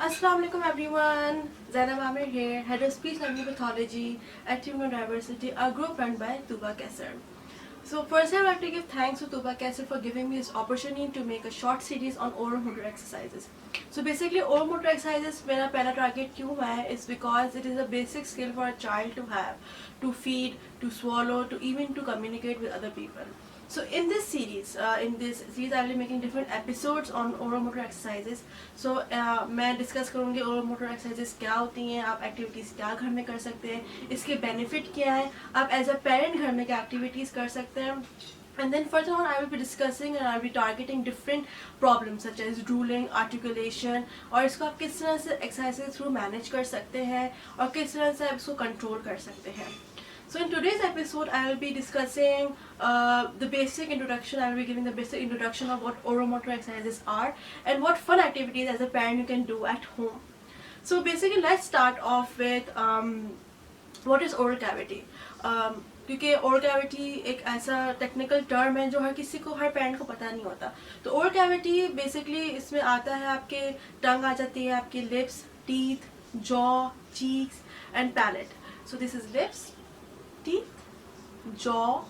Assalamu alaikum everyone. Zainab Amir here, Head of Speech Language Pathology at Timur University, a group run by Tuba Kesser. So first I would like to give thanks to Tuba Kesser for giving me this opportunity to make a short series on oral motor exercises. So basically oral motor exercises मेरा पहला target क्यों है is because it is a basic skill for a child to have, to feed, to swallow, to even to communicate with other people. So in this series I will be making different episodes on oral motor exercises. So मैं discuss करूँगी oral motor exercises क्या होती हैं, आप activities क्या घर में कर सकते हैं, इसके benefit क्या है, आप as a parent घर में क्या activities कर सकते हैं. And then further on I will be discussing and I will be targeting different problems such as drooling, articulation और इसको आप किस तरह से exercises through manage कर सकते हैं और किस तरह से आप इसको control कर सकते हैं. So in today's episode, I will be discussing the basic introduction. I will be giving the basic introduction of what oral motor exercises are and what fun activities as a parent you can do at home. So basically, let's start off with what is oral cavity. क्योंकि oral cavity एक ऐसा technical term है जो हर किसी को, हर parent को पता नहीं होता. तो ओरल कैविटी बेसिकली इसमें आता है, आपके टंग आ जाती है, आपके lips, teeth, jaw, cheeks and palate. So this is lips, teeth, jaw,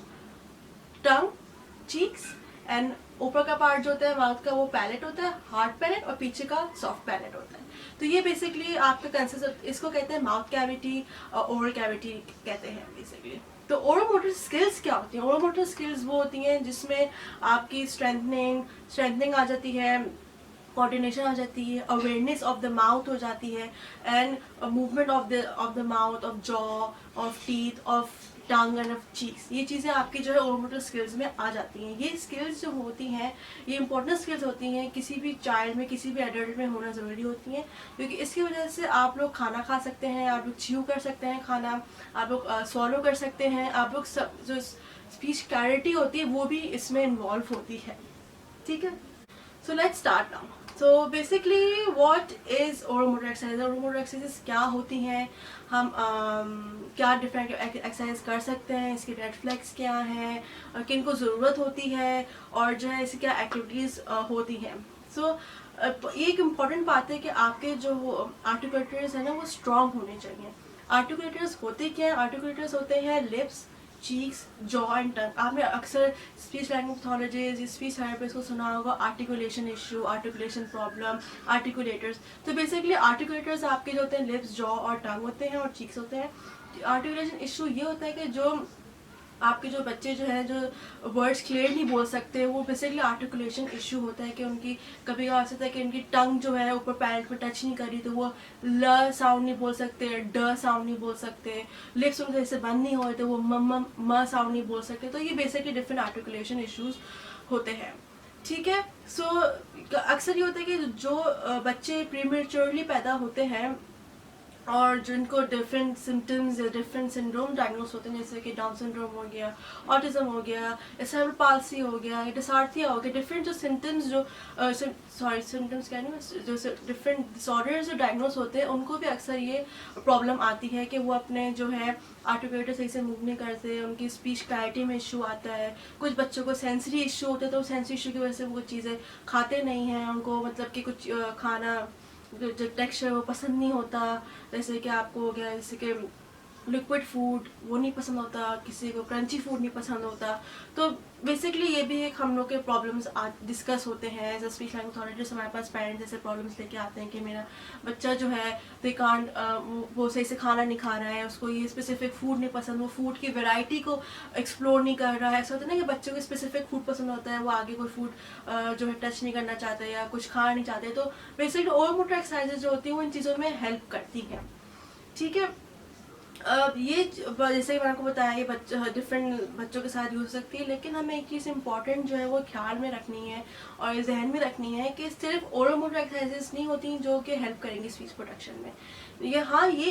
tongue, cheeks and ऊपर का पार्ट जो होता है माउथ का वो पैलेट होता है, हार्ड पैलेट, और पीछे का सॉफ्ट पैलेट होता है. तो ये बेसिकली आपका कंसिस्ट, इसको कहते हैं माउथ कैविटी और ओरल कैविटी कहते हैं बेसिकली. तो ओरल मोटर स्किल्स क्या होती हैं? ओरल मोटर स्किल्स वो होती हैं जिसमें आपकी स्ट्रेंथनिंग आ जाती है, कोऑर्डिनेशन आ जाती है, अवेयरनेस ऑफ द माउथ हो जाती है, and movement of the mouth, of jaw, of teeth, of tongue end of cheeks. ये चीज़ें आपकी जो है ओरल मोटर स्किल्स में आ जाती हैं. ये स्किल्स जो होती हैं ये इंपॉर्टेंट स्किल्स होती हैं, किसी भी चाइल्ड में, किसी भी एडल्ट में होना ज़रूरी होती हैं, क्योंकि इसकी वजह से आप लोग खाना खा सकते हैं, आप लोग च्यू कर सकते हैं खाना, आप लोग स्वॉलो कर सकते हैं, आप लोग सब जो स्पीच क्लैरिटी होती है वो भी इसमें इन्वॉल्व होती है. ठीक है, so let's start now. So basically what is oral motor exercise? Oral motor exercises क्या होती हैं, हम क्या डिफरेंट एक्सरसाइज कर सकते हैं, इसके रेड फ्लैग्स क्या हैं, किन को ज़रूरत होती है, और जो है इसकी क्या एक्टिविटीज़ होती हैं. सो ये एक इम्पॉर्टेंट बात है कि आपके जो आर्टिकुलेटर्स हैं ना वो स्ट्रॉन्ग होने चाहिए. आर्टिकुलेटर्स होते क्या हैं? आर्टिकुलेटर्स होते हैं lips, cheeks, jaw and tongue. आपने अक्सर स्पीच लैंग्वेज पैथोलॉजिस्ट या स्पीच थेरेपिस्ट को सुना होगा articulation issue, articulation problem, articulators. तो बेसिकली आर्टिकुलेटर्स आपके जो होते हैं लिप्स, जॉ और टंग होते हैं, और चीक्स होते हैं. आर्टिकुलेशन इशू ये होता है कि जो आपके जो बच्चे जो हैं जो वर्ड्स क्लियर नहीं बोल सकते, वो बेसिकली आर्टिकुलेशन इशू होता है कि उनकी कभी कभार होता है कि उनकी टंग जो है ऊपर पैलेट पे टच नहीं करी, तो वो ल साउंड नहीं बोल सकते, ड साउंड नहीं बोल सकते, लिप्स उनके जैसे बंद नहीं हो रहे तो वो म साउंड नहीं बोल सकते. तो ये बेसिकली डिफरेंट आर्टिकुलेशन इशूज़ होते हैं. ठीक है, सो अक्सर ये होता है कि जो बच्चे प्रीमेच्योरली पैदा होते हैं और जिनको डिफरेंट सिम्टम्स या डिफरेंट सिंड्रोम डायग्नोस होते हैं, जैसे कि डाउन सिंड्रोम हो गया, ऑटिज्म हो गया, सेरेब्रल पाल्सी हो गया, डिसार्थिया हो गया, डिफरेंट जो सिम्टम्स जो सिम्टम्स क्या नहीं, जो डिफरेंट डिसऑर्डर्स जो डायग्नोस होते हैं उनको भी अक्सर ये प्रॉब्लम आती है कि वो अपने जो है आर्टिकुलेटर सही से मूव नहीं करते, उनकी स्पीच क्लैरिटी में इशू आता है. कुछ बच्चों को सेंसरी इशू होते हैं, तो सेंसरी इशू की वजह से वो चीज़ें खाते नहीं हैं, उनको मतलब कि कुछ खाना जो टेक्सचर वो पसंद नहीं होता, जैसे कि आपको हो गया जैसे कि लिक्विड फूड वो नहीं पसंद होता, किसी को क्रंची फूड नहीं पसंद होता. तो बेसिकली ये भी एक हम लोग के प्रॉब्लम्स डिस्कस होते हैं as a speech language pathologist. हमारे पास पेरेंट्स जैसे प्रॉब्लम्स लेके आते हैं कि मेरा बच्चा जो है दे कांट वो सही से खाना नहीं खा रहा है, उसको ये स्पेसिफिक फूड नहीं पसंद, वो फूड की वैरायटी को एक्सप्लोर नहीं कर रहा है. ऐसा होता है ना कि बच्चों को स्पेसिफिक फूड पसंद होता है, वो आगे कोई फूड जो है टच नहीं करना चाहते या कुछ खाना नहीं चाहते. तो बेसिकली ओरल मोटर एक्सरसाइजेज जो होती हैं वो इन चीज़ों में हेल्प करती हैं. ठीक है, ये जैसे मैंने आपको बताया ये डिफरेंट बच्चों के साथ यूज हो सकती है, लेकिन हमें एक चीज़ इंपॉर्टेंट जो है वो ख्याल में रखनी है और जहन में रखनी है कि सिर्फ ओरल मोटर एक्सरसाइजेस नहीं होती जो कि हेल्प करेंगी स्पीच प्रोडक्शन में. ये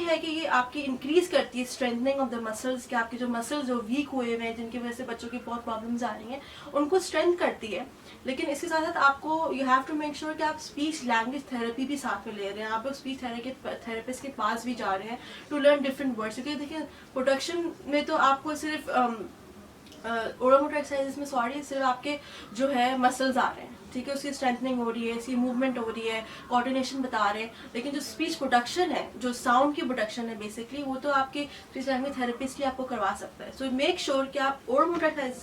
है कि ये आपकी इंक्रीज करती है स्ट्रेंथनिंग ऑफ द मसल्स, कि आपके जो मसल्स जो वीक हुए हुए हैं जिनकी वजह से बच्चों की बहुत प्रॉब्लम्स आ रही हैं उनको स्ट्रेंथ करती है. लेकिन इसके साथ साथ आपको you have to make sure कि आप स्पीच लैंग्वेज थेरेपी भी साथ में ले रहे हैं, आप लोग स्पीच थेरेपिस्ट के पास भी जा रहे हैं टू लर्न डिफरेंट वर्ड्स. क्योंकि देखिए प्रोडक्शन में तो आपको सिर्फ ओरोमोटर एक्सरसाइजेस में सॉरी सिर्फ आपके जो है मसल्स आ रहे हैं, ठीक है, उसकी स्ट्रेंथनिंग हो रही है, इसकी मूवमेंट हो रही है, कोऑर्डिनेशन बता रहे हैं, लेकिन जो स्पीच प्रोडक्शन है, जो साउंड की प्रोडक्शन है बेसिकली, वो तो आपके स्पीच लैंग्वेज थेरेपिस्ट ही आपको करवा सकता है. सो मेक श्योर कि आप ओरोमोटर एक्सरसाइज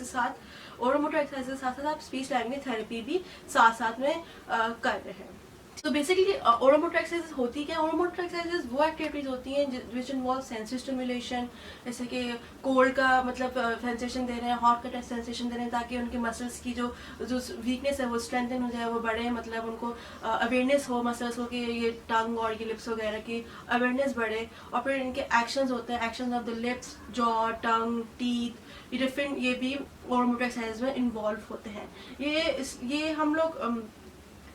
के साथ आप स्पीच लैंग्वेज थेरेपी भी साथ साथ में कर रहे हैं. तो बेसिकली ओरोमोटर एक्सरसाइजेस होती क्या है? ओरोमोटर एक्सरसाइजेस वो एक्टिविटीज होती हैं विच इन्वॉल्व सेंसरी स्टिमुलेशन, जैसे कि कोल्ड का मतलब सेंसेशन दे रहे हैं, हॉट का सेंसेशन दे रहे हैं, ताकि उनके मसल्स की जो वीकनेस है वो स्ट्रेंथन हो जाए, वो बढ़े, मतलब उनको अवेयरनेस हो मसल्स को कि ये टंग और ये लिप्स वगैरह की अवेयरनेस बढ़े. और फिर इनके एक्शंस होते हैं, actions of the lips, jaw, tongue, teeth, ये डिफरेंट, ये भी ओरोमोटर एक्सरसाइज में इन्वॉल्व होते हैं. ये हम लोग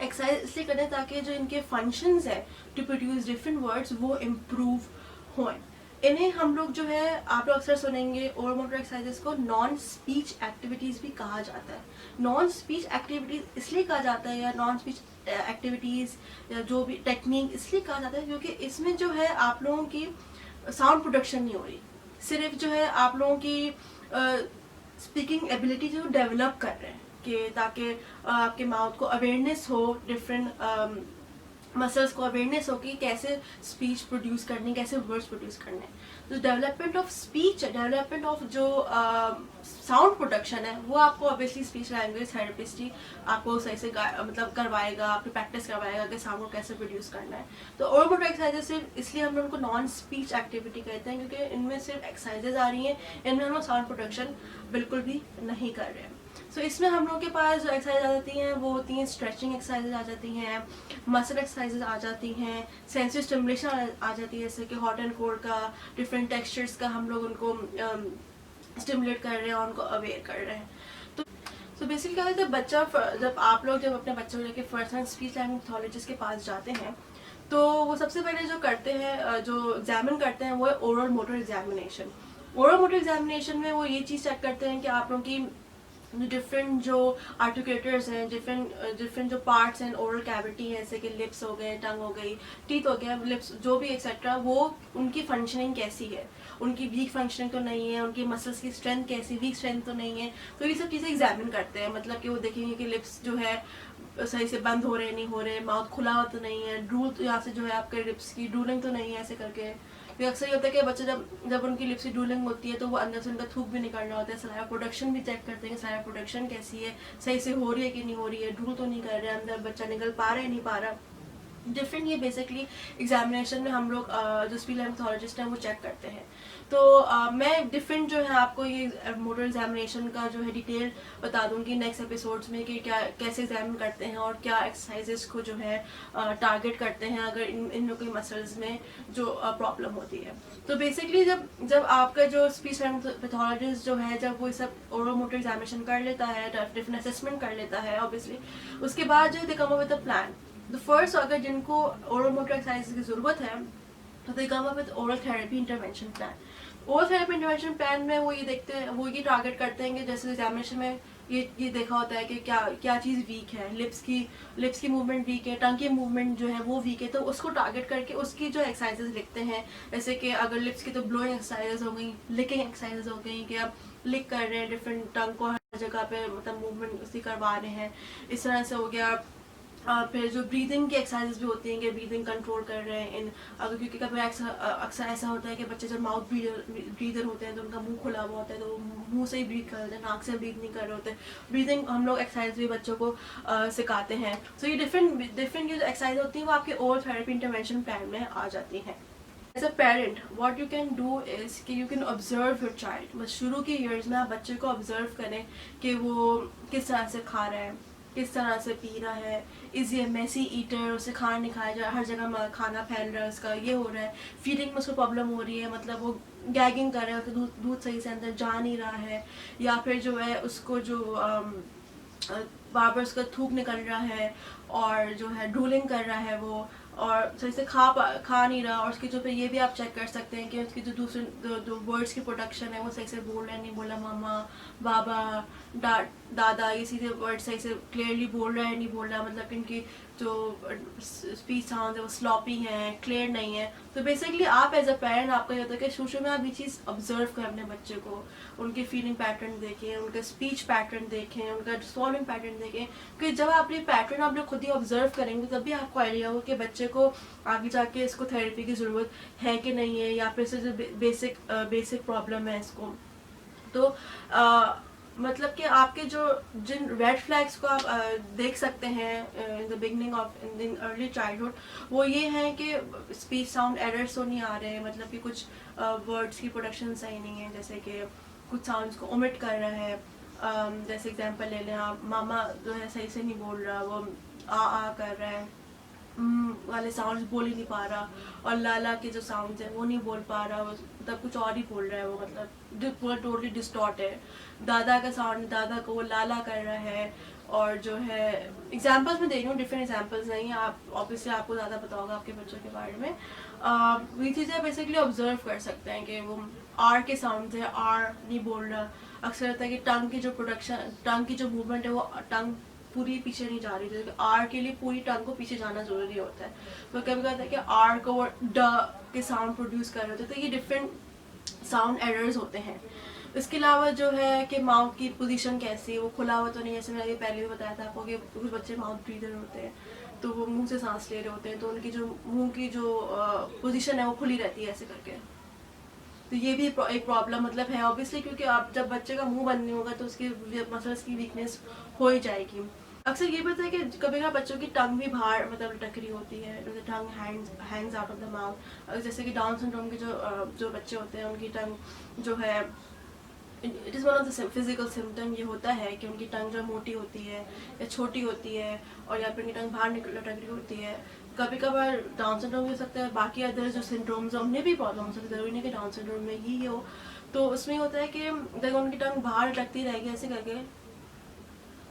एक्सरसाइज इसलिए करें ताकि जो इनके फंक्शंस है टू प्रोड्यूस डिफरेंट वर्ड्स वो इम्प्रूव हों. इन्हें हम लोग जो है, आप लोग अक्सर सुनेंगे ओरोमोटर एक्सरसाइजेस को नॉन स्पीच एक्टिविटीज़ भी कहा जाता है. नॉन स्पीच एक्टिविटीज़ इसलिए कहा जाता है, या नॉन स्पीच एक्टिविटीज़ या जो भी टेक्निक इसलिए कहा जाता है क्योंकि इसमें जो है आप लोगों की साउंड प्रोडक्शन नहीं हो रही, सिर्फ जो है आप लोगों की स्पीकिंग एबिलिटी जो डेवलप कर रहे हैं, कि ताकि आपके माउथ को अवेयरनेस हो, डिफरेंट मसल्स को अवेयरनेस हो कि कैसे स्पीच प्रोड्यूस करनी, कैसे वर्ड्स प्रोड्यूस करने. तो development of speech, development of जो साउंड प्रोडक्शन है वो आपको ऑब्वियसली स्पीच लैंग्वेज थेरेपिस्ट ही आपको सही से मतलब करवाएगा, आपको प्रैक्टिस करवाएगा कि साउंड को कैसे प्रोड्यूस करना है. तो ओरोमोटर एक्सरसाइजेस सिर्फ इसलिए हम लोग उनको नॉन स्पीच एक्टिविटी कहते हैं क्योंकि इनमें सिर्फ एक्सरसाइजेज आ रही हैं, इनमें हम लोग साउंड प्रोडक्शन बिल्कुल भी नहीं कर रहे हैं. सो इसमें हम लोग के पास जो एक्सरसाइज आ जाती हैं वो होती हैं स्ट्रेचिंग एक्सरसाइजेज आ जाती हैं, मसल एक्सरसाइजेज आ जाती हैं, सेंसरी स्टिमुलेशन आ जाती है, जैसे कि हॉट एंड कोल्ड का डिफरेंट टेक्सचर्स का हम लोग उनको स्टिमुलेट कर रहे हैं और उनको अवेयर कर रहे हैं. तो बेसिकली क्या होता है, जब आप लोग अपने बच्चों को लेकर first hand speech language pathologist के पास जाते हैं तो वो सबसे पहले जो करते हैं, जो एग्जामिन करते हैं, वो है oral motor examination. Oral motor examination में वो ये चीज़ चेक करते हैं कि आप लोगों की डिफरेंट जो आर्टिकुलेटर्स हैं, डिफरेंट जो पार्ट्स हैं ओरल कैविटी है, जैसे कि लिप्स हो गए, टंग हो गई, टीथ हो गया, लिप्स जो भी एक्सेट्रा, वो उनकी फंक्शनिंग कैसी है, उनकी वीक फंक्शनिंग तो नहीं है, उनकी मसल्स की स्ट्रेंथ कैसी, वीक स्ट्रेंथ तो नहीं है. तो ये सब चीज़ें एग्जामिन करते हैं, मतलब कि वो देखेंगे कि लिप्स जो है सही से बंद हो रहे नहीं हो रहे, माउथ खुला हो तो नहीं है, ड्रूल तो यहाँ से जो है आपके लिप्स की ड्रूलिंग तो नहीं है, ऐसे करके. तो अक्सर ये होता है कि बच्चे जब उनकी लिप्स की ड्रूलिंग होती है तो वो अंदर से उनका थूक भी निकलना होता है. सलाइवा प्रोडक्शन भी चेक करते हैं, सलाइवा प्रोडक्शन कैसी है, सही से हो रही है कि नहीं हो रही है, ड्रूल तो नहीं कर रहे, अंदर बच्चा निकल पा रहा है नहीं पा रहा. डिफरेंट ये बेसिकली एग्जामिनेशन में हम लोग जो स्पीच लैंग्वेज पैथोलॉजिस्ट हैं वो चेक करते हैं. तो मैं डिफरेंट जो है आपको ये मोटर एग्जामिनेशन का जो है डिटेल बता दूंगी नेक्स्ट एपिसोड्स में कि क्या कैसे एग्जामिन करते हैं और क्या एक्सरसाइजेस को जो है टारगेट करते हैं अगर इन कोई मसल्स में जो प्रॉब्लम होती है. तो बेसिकली जब आपका जो स्पीच लैंग्वेज पैथोलॉजिस्ट जो है जब वो सब ओरल मोटर एग्जामिनेशन कर लेता है, डिफरेंट असेसमेंट कर लेता है ऑब्वियसली, उसके बाद जो they come up with a plan. The first, अगर जिनको ओरल मोटर एक्सरसाइज की ज़रूरत है तो they come up with oral therapy intervention plan. Oral therapy intervention plan में वो ये देखते हैं, वो ये टारगेट करते हैं कि जैसे एग्जामिनेशन में ये देखा होता है कि क्या चीज़ वीक है, लिप्स की मूवमेंट वीक है, टंग की मूवमेंट जो है वो वीक है, तो उसको टारगेट करके उसकी जो एक्सरसाइजेज लिखते हैं. जैसे कि अगर लिप्स की तो ब्लोइंग एक्सरसाइजेज हो गई, लिकिंग एक्सरसाइजेज हो गई कि आप लिक कर रहे हैं डिफरेंट टंग को हर जगह पे मतलब मूवमेंट उसकी करवा रहे हैं, इस तरह से हो गया. फिर जो ब्रीदिंग की एक्सरसाइजेज भी होती हैं कि ब्रीदिंग कंट्रोल कर रहे हैं इन, अगर क्योंकि कभी अक्सर ऐसा होता है कि बच्चे जब माउथ ब्रीदर होते हैं तो उनका मुंह खुला हुआ होता है, तो वो मुंह से ही ब्रीथ कर रहे हैं, नाक से ब्रीथ नहीं कर रहे होते. ब्रीदिंग हम लोग एक्सरसाइज भी बच्चों को सिखाते हैं. सो ये डिफरेंट जो एक्सरसाइज होती हैं वो आपके ओरल थेरेपी इंटरवेंशन प्लान में आ जाती हैं. As a parent what you can do is कि you can observe your child. बस शुरू के ईयर्स में आप बच्चे को ऑब्जर्व करें कि वो किस तरह से खा रहा है, किस तरह से पी रहा है, इज़ ये मैसी ईटर, उसे खाना नहीं खाया जा, हर जगह खाना फैल रहा है उसका, ये हो रहा है, फीडिंग में उसको प्रॉब्लम हो रही है, मतलब वो गैगिंग कर रहा है, तो दूध सही से अंदर जा नहीं रहा है, या फिर जो है उसको जो बार बार उसका थूक निकल रहा है और जो है ड्रूलिंग कर रहा है वो, और सही से खा नहीं रहा. और उसकी जो फिर ये भी आप चेक कर सकते हैं कि उसकी जो दूसरे जो वर्ड्स की प्रोडक्शन है वो सही से बोल रहा है नहीं बोल रहा, मामा, बाबा, दादा, ये सीधे वर्ड सही से क्लियरली बोल रहा है नहीं बोल रहा, मतलब कि इनकी जो स्पीच साउंड है वो स्लॉपी हैं, क्लियर नहीं है। तो बेसिकली आप एज अ पेरेंट आपका ये होता है कि शुरू में आप ये चीज़ ऑब्जर्व करें अपने बच्चे को, उनके फीलिंग पैटर्न देखें, उनका स्पीच पैटर्न देखें, उनका सॉल्विंग पैटर्न देखें। कि जब आप ये पैटर्न आप लोग खुद ही ऑब्जर्व करेंगे तभी आपको आइडिया हो कि बच्चे को आगे जाके इसको थेरेपी की ज़रूरत है कि नहीं है, या फिर से बेसिक प्रॉब्लम है इसको। तो मतलब कि आपके जो जिन रेड फ्लैग्स को आप देख सकते हैं in the beginning of in early childhood, वो ये हैं कि स्पीच साउंड एरर्स तो नहीं आ रहे हैं, मतलब कि कुछ वर्ड्स की प्रोडक्शन सही नहीं है, जैसे कि कुछ साउंड्स को ओमिट कर रहा है। जैसे एग्जांपल ले लें आप, मामा जो है सही से नहीं बोल रहा, वो आ कर रहा है, वाले साउंड्स बोल ही नहीं पा रहा, और लाला के जो साउंड्स हैं वो नहीं बोल पा रहा, वो मतलब कुछ और ही बोल रहा है, वो मतलब पूरा टोटली डिस्टॉर्ट है। दादा का साउंड, दादा को वो लाला कर रहा है। और जो है एग्जांपल्स में दे रही हूँ, डिफरेंट एग्जांपल्स नहीं है, आप ऑब्वियसली आपको ज़्यादा पता होगा आपके बच्चों के बारे में। ये चीज़ें बेसिकली ऑब्जर्व कर सकते हैं कि वो आर के साउंड है, आर नहीं बोल रहा। अक्सर होता है कि टंग की जो प्रोडक्शन, टंग की जो मूवमेंट है वो टंग पूरी पीछे नहीं जा रही, जैसे आर के लिए पूरी टंग को पीछे जाना जरूरी होता है। तो कभी कहता है कि आर को वो ड के साउंड प्रोड्यूस कर रहे होते हैं, तो ये डिफरेंट साउंड एरर्स होते हैं। इसके अलावा जो है कि माउथ की पोजीशन कैसी है, वो खुला हुआ तो नहीं, जैसे मैंने पहले भी बताया था आपको कि कुछ बच्चे माउथ ब्रीदर होते हैं, तो वो मुंह से सांस ले रहे होते हैं, तो उनकी जो मुंह की जो पोजीशन है वो खुली रहती है ऐसे करके। तो ये भी एक प्रॉब्लम मतलब है ऑब्वियसली, क्योंकि आप जब बच्चे का मुंह बंद नहीं होगा तो उसकी मसल्स की वीकनेस हो ही जाएगी। अक्सर ये पता है कि कभी कभी बच्चों की टंग भी बाहर मतलब लटक रही होती है, tongue hangs out of the mouth. जैसे कि डाउन सिंड्रोम के जो बच्चे होते हैं उनकी टंग जो है, it is one of the physical symptom, ये होता है कि उनकी टंग जो मोटी होती है या छोटी होती है, और या फिर उनकी टंग बाहर लटक रही होती है। कभी कभार डाउन सिंड्रोम भी हो सकता है, बाकी अदर जो सिंड्रोम्स हैं उनमें भी प्रॉब्लम हो सकती है, ज़रूरी नहीं कि डाउन सिंड्रोम में ही हो। तो उसमें होता है कि अगर उनकी टंग बाहर लटकती रहेगी ऐसे करके,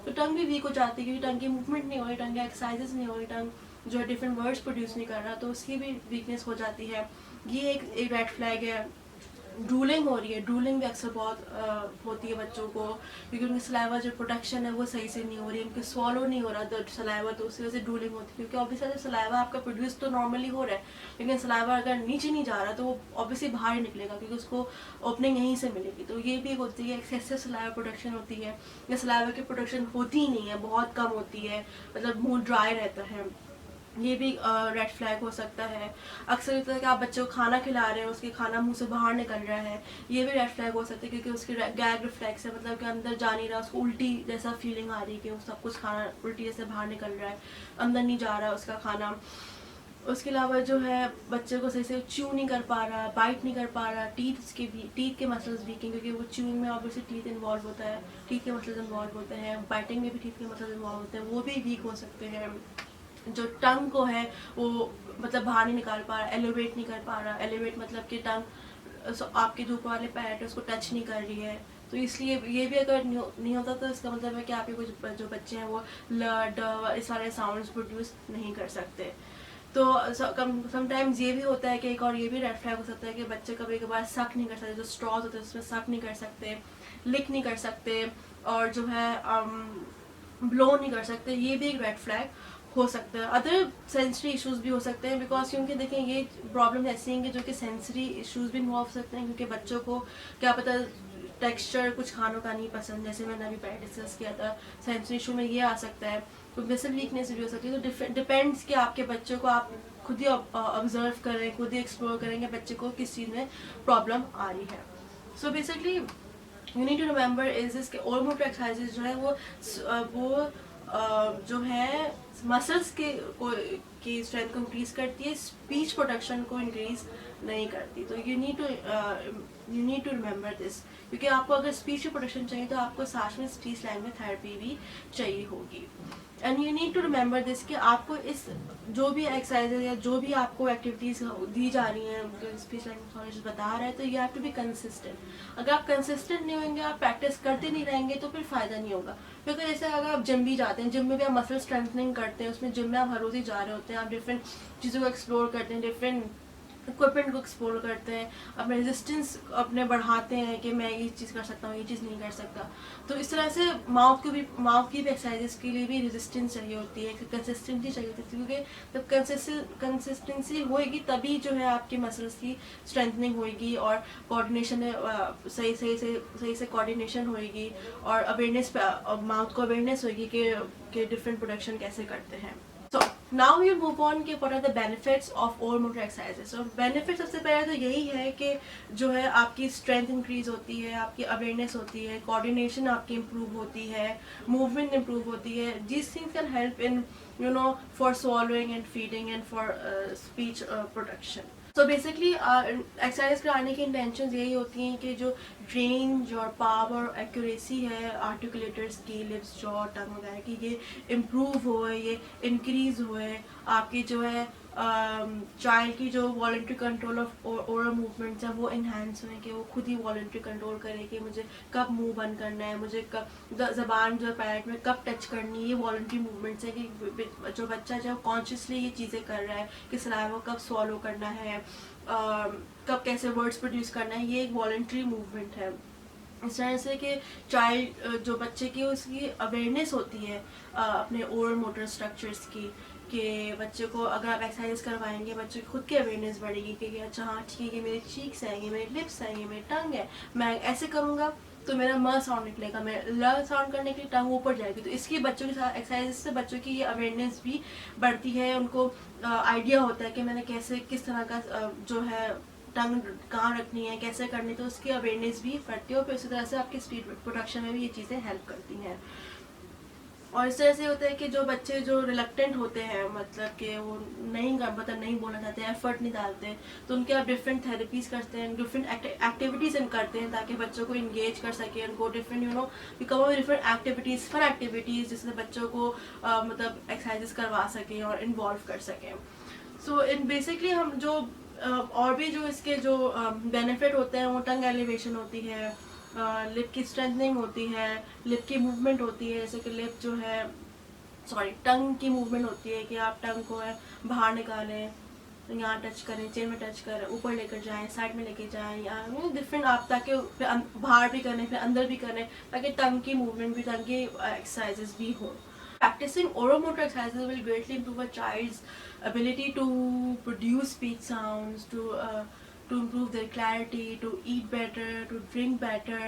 तो टंग भी वीक हो जाती है, क्योंकि टंग की मूवमेंट नहीं हो रही, टंग की एक्सरसाइजेस नहीं हो रही, टंग जो है डिफरेंट वर्ड्स प्रोड्यूस नहीं कर रहा, तो उसकी भी वीकनेस हो जाती है। ये एक रेड फ्लैग है। ड्रूलिंग हो रही है, ड्रूलिंग भी अक्सर बहुत होती है बच्चों को, क्योंकि उनकी सलाइवा जो प्रोडक्शन है वो सही से नहीं हो रही, उनके स्वॉलो नहीं हो रहा द सलाइवा, तो उसकी वजह से ड्रूलिंग होती है। क्योंकि ऑब्वियसली जब सलाइवा आपका प्रोड्यूस तो नॉर्मली हो रहा है, लेकिन सलाइवा अगर नीचे नहीं जा रहा तो वो ऑब्वियसली बाहर ही निकलेगा, क्योंकि उसको ओपनिंग यहीं से मिलेगी। तो ये भी होती है, एक्सेसिव सलाइवा प्रोडक्शन होती है, या सलाइवा की प्रोडक्शन होती ही नहीं है, बहुत कम होती है, मतलब मुँह ड्राई रहता है, ये भी रेड फ्लैग हो सकता है। अक्सर होता है कि आप बच्चे को खाना खिला रहे हैं, उसके खाना मुंह से बाहर निकल रहा है, ये भी रेड फ्लैग हो सकता है, क्योंकि उसकी गैग रिफ्लेक्स है, मतलब कि अंदर जा नहीं रहा, उसको उल्टी जैसा फीलिंग आ रही है कि सब कुछ खाना उल्टी जैसे बाहर निकल रहा है, अंदर नहीं जा रहा उसका खाना। उसके अलावा जो है बच्चे को सही से च्यू नहीं कर पा रहा, बाइट नहीं कर पा रहा, टीथ के मसल्स वीक हैं, क्योंकि वो च्यूइंग में ऑब्वियसली टीथ इन्वॉल्व होता है, टीथ के मसल्स इन्वॉल्व होते हैं, बाइटिंग में भी टीथ के मसल्स इन्वॉल्व होते हैं, वो भी वीक हो सकते हैं। जो टंग को है वो मतलब बाहर नहीं निकाल पा रहा, एलिवेट नहीं कर पा रहा, एलिवेट मतलब कि टंग आपके जो ऊपर वाले पैर है उसको टच नहीं कर रही है। तो इसलिए ये भी अगर नहीं होता तो इसका मतलब है कि आपके कुछ जो बच्चे हैं वो ल ड इस सारे साउंड्स प्रोड्यूस नहीं कर सकते। तो समटाइम्स ये भी होता है कि एक और ये भी रेड फ्लैग हो सकता है कि बच्चे कभी कभार सक नहीं कर सकते, जो स्ट्रॉज होते हैं उसमें सक नहीं कर सकते, लिक नहीं कर सकते, और जो है ब्लो नहीं कर सकते, ये भी एक रेड फ्लैग हो सकता है। अदर सेंसरी इश्यूज भी हो सकते हैं, बिकॉज क्योंकि देखें ये प्रॉब्लम ऐसी हैं कि जो कि सेंसरी इश्यूज भी इन्वॉल्व हो सकते हैं, क्योंकि बच्चों को क्या पता टेक्सचर कुछ खानों का नहीं पसंद, जैसे मैंने अभी पहले डिस्कस किया था, सेंसरी इशू में ये आ सकता है, तो बेसिक वीकनेस भी हो सकती है। तो डिपेंड्स कि आपके बच्चों को आप खुद ही ऑब्जर्व करें, खुद ही एक्सप्लोर करेंगे बच्चे को किस चीज़ में प्रॉब्लम आ रही है। So basically you need to remember is this के ओर मोटर एक्सरसाइजेज जो है वो जो है मसल्स की स्ट्रेंथ को इंक्रीज करती है, स्पीच प्रोडक्शन को इंक्रीज नहीं करती। तो you need to remember this, क्योंकि आपको अगर स्पीच की प्रोडक्शन चाहिए तो आपको साथ में स्पीच लैंग्वेज थेरेपी भी चाहिए होगी। And you need to remember this कि आपको इस जो भी एक्सरसाइज या जो भी आपको एक्टिविटीज दी जा रही हैं, स्पीच लैंग्वेज बता रहा है, तो you have to be consistent. अगर आप कंसिस्टेंट नहीं होंगे, आप प्रैक्टिस करते नहीं रहेंगे, तो फिर फायदा नहीं होगा। क्योंकि जैसे अगर आप जिम भी जाते हैं, जिम में भी आप मसल स्ट्रेंथनिंग करते हैं, उसमें जिम में आप हर रोज ही जा रहे होते हैं, आप डिफरेंट चीज़ों को एक्सप्लोर करते हैं, डिफरेंट इक्विपमेंट को एक्सप्लोर करते हैं, अपने रेजिस्टेंस अपने बढ़ाते हैं कि मैं ये चीज़ कर सकता हूँ, ये चीज़ नहीं कर सकता। तो इस तरह से माउथ की भी एक्सरसाइजेस के लिए भी रेजिस्टेंस चाहिए होती है, कंसिस्टेंसी चाहिए होती है, क्योंकि जब कंसिस्टेंसी होएगी तभी जो है आपकी मसल्स की स्ट्रेंथनिंग होएगी और कोऑर्डिनेशन सही से कोऑर्डिनेशन होएगी और अवेयरनेस माउथ को अवेयरनेस होएगी कि डिफरेंट प्रोडक्शन कैसे करते हैं। So now we'll move on कि what are the benefits of oral motor exercises. So benefits सबसे पहले तो यही है कि जो है आपकी स्ट्रेंथ इंक्रीज होती है, आपकी अवेयरनेस होती है, कोऑर्डिनेशन आपकी इम्प्रूव होती है, मूवमेंट इम्प्रूव होती है. These things can help in for swallowing and feeding and for speech production. So basically exercise कराने की इंटेंशन यही होती हैं कि जो रेंज और पावर और एक्यूरेसी है आर्टिकुलेटर्स की, लिप्स, जॉ, टंग वगैरह की, ये इम्प्रूव होए, ये इंक्रीज होए, आपकी जो है चाइल्ड की जो voluntary control of oral movements है वो इन्हांस हुए, कि वो खुद ही वॉलंटरी कंट्रोल करे कि मुझे कब मुंह बंद करना है, मुझे कब ज़बान जो है पैलेट में कब टच करनी है. ये वॉलंटरी मूवमेंट्स है कि जो बच्चा जो कॉन्शियसली ये चीज़ें कर रहा है कि सलाइवा कब स्वॉलो करना है, कब कैसे वर्ड्स प्रोड्यूस करना है, ये एक वॉलंटरी मूवमेंट है. इस तरह से कि चाइल्ड जो बच्चे की उसकी अवेयरनेस होती है अपने ओरल मोटर स्ट्रक्चर्स की, कि बच्चे को अगर आप एक्सरसाइज करवाएंगे बच्चे की खुद की अवेयरनेस बढ़ेगी कि अच्छा हाँ ठीक है, मेरे चीक्स हैं, ये मेरे लिप्स हैं, ये मेरी टंग है, मैं ऐसे करूँगा तो मेरा म साउंड निकलेगा, मैं ल साउंड करने के लिए टंग ऊपर जाएगी. तो इसकी बच्चों के साथ एक्सरसाइज से बच्चों की ये अवेयरनेस भी बढ़ती है, उनको आइडिया होता है कि मैंने कैसे किस तरह का जो है टंग कहाँ रखनी है, कैसे करनी, तो उसकी अवेयरनेस भी बढ़ती है और फिर उसी तरह से आपकी स्पीड प्रोडक्शन में भी ये चीज़ें हेल्प करती हैं. और इस तरह से होता है कि जो बच्चे जो रिलक्टेंट होते हैं, मतलब कि वो नहीं बोलना चाहते, एफर्ट नहीं डालते, तो उनके आप डिफरेंट थेरेपीज करते हैं, डिफरेंट एक्टिविटीज़ करते हैं ताकि बच्चों को इंगेज कर सकें, उनको different come up different activities, fun activities, जिससे बच्चों को मतलब एक्सरसाइजेस करवा सकें और इन्वॉल्व कर सकें. सो इन बेसिकली हम जो और भी जो इसके जो बेनिफिट होते हैं वो टंग एलिवेशन होती है, लिप की स्ट्रेंथनिंग होती है, लिप की मूवमेंट होती है, जैसे कि लिप जो है टंग की मूवमेंट होती है कि आप टंग को है बाहर निकालें, यहाँ टच करें, चेन में टच करें, ऊपर लेकर जाएं, साइड में लेकर जाएं, या डिफरेंट आप ताकि बाहर भी करें फिर अंदर भी करें, ताकि टंग की मूवमेंट भी, टंग की एक्सरसाइजेस भी हों. Practicing oromotor exercises will greatly improve a child's ability to produce speech sounds, to improve their clarity, to eat better, to drink better.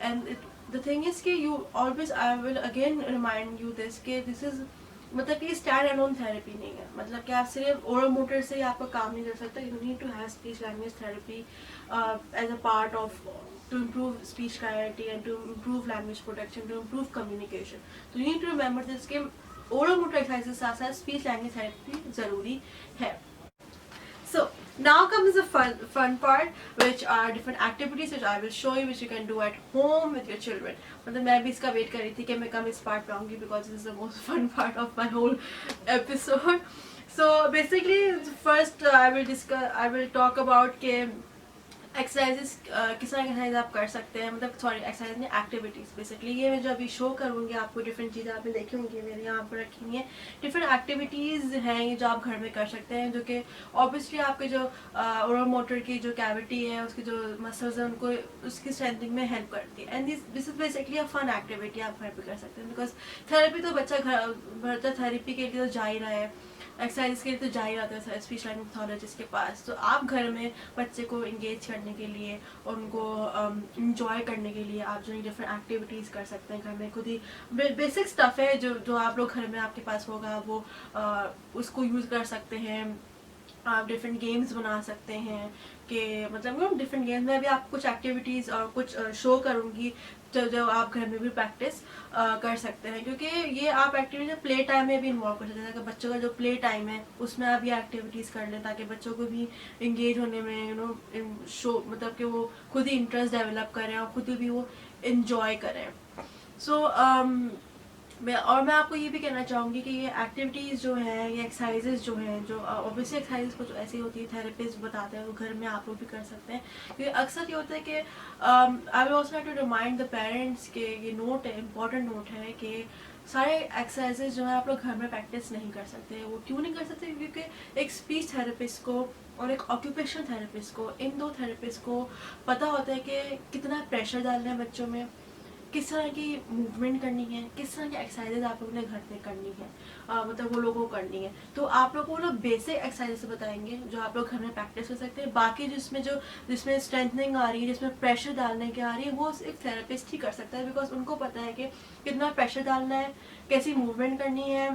And the thing is कि you always, I will again remind you this कि this is मतलब कि stand alone therapy नहीं है, मतलब कि आप सिर्फ ओरल मोटर से आपका काम नहीं कर सकता. You need to have speech language therapy as a part of to improve speech clarity and to improve language production, to improve communication. So you need to remember this कि oral motor exercises साथ साथ speech language therapy ज़रूरी है. So now comes the fun part, which are different activities which I will show you, which you can do at home with your children. मतलब मैं भी इसका wait कर रही थी कि मैं कब इस पार्ट पे आऊँगी, because this is the most fun part of my whole episode. So basically first I will talk about कि एक्सरसाइजेस किस तरह की एक्सरसाइज आप कर सकते हैं, मतलब एक्सरसाइज नहीं, एक्टिविटीज़. बेसिकली ये मैं जो अभी शो करूँगी आपको, डिफरेंट चीज़ें आपने देखी होंगी मेरे यहाँ पर रखी हुई हैं, डिफरेंट एक्टिविटीज़ हैं ये जो आप घर में कर सकते हैं, जो कि ऑब्वियसली आपके जो ओरल मोटर की जो कैविटी है, उसकी जो मसल्स हैं, उनको उसकी स्ट्रेंथनिंग में हेल्प करती है. And this is basically a fun activity आप घर पर कर सकते हैं, बिकॉज थेरेपी तो बच्चा घर थेरेपी के लिए तो जा ही रहा है, एक्सरसाइज के लिए तो जा ही रहता है स्पीच लैंग्वेज पैथोलॉजिस्ट के पास. तो आप घर में बच्चे को इंगेज करने के लिए और उनको इंजॉय करने के लिए आप जो डिफरेंट एक्टिविटीज़ कर सकते हैं घर में. खुद ही बेसिक स्टफ़ है जो आप लोग घर में आपके पास होगा, वो उसको यूज़ कर सकते हैं. आप डिफरेंट गेम्स बना सकते हैं कि मतलब डिफरेंट गेम्स में भी आप कुछ एक्टिविटीज़ और कुछ शो करूँगी जो आप घर में भी प्रैक्टिस कर सकते हैं, क्योंकि ये आप एक्टिविटी प्ले टाइम में भी इन्वॉल्व कर सकते हैं. कि बच्चों का जो प्ले टाइम है उसमें आप ये एक्टिविटीज़ कर लें ताकि बच्चों को भी इंगेज होने में शो मतलब कि वो खुद ही इंटरेस्ट डेवलप करें और खुद ही वो इन्जॉय करें. सो मैं आपको ये भी कहना चाहूँगी कि ये एक्टिविटीज़ जो हैं, ये एक्सरसाइजेज जो हैं, जो ऑब्वियसली एक्सरसाइज कुछ ऐसी होती है थेरेपिस्ट बताते हैं, वो घर में आप लोग भी कर सकते हैं. क्योंकि अक्सर ये होता है कि I will also have to remind the parents के ये नोट है, इम्पॉर्टेंट नोट है कि सारे एक्सरसाइजेज जो है आप लोग घर में प्रैक्टिस नहीं कर सकते। वो क्यों नहीं कर सकते? क्योंकि एक स्पीच थेरेपिस्ट को और एक ऑक्यूपेशनल थेरेपिस्ट को, इन दो थेरेपिस्ट को पता होता है कि कितना प्रेशर डालना है बच्चों में, किस तरह की मूवमेंट करनी है, किस तरह की एक्सरसाइजेज आप लोगों ने घर पे करनी है, मतलब वो लोगों को करनी है। तो आप लोगों को लोग बेसिक एक्सरसाइजेस बताएंगे जो आप लोग घर में प्रैक्टिस कर सकते हैं। बाकी जिसमें स्ट्रेंथनिंग आ रही है, जिसमें प्रेशर डालने की आ रही है, वो एक थेरेपिस्ट ही कर सकता है। बिकॉज उनको पता है कि कितना प्रेशर डालना है, कैसी मूवमेंट करनी है,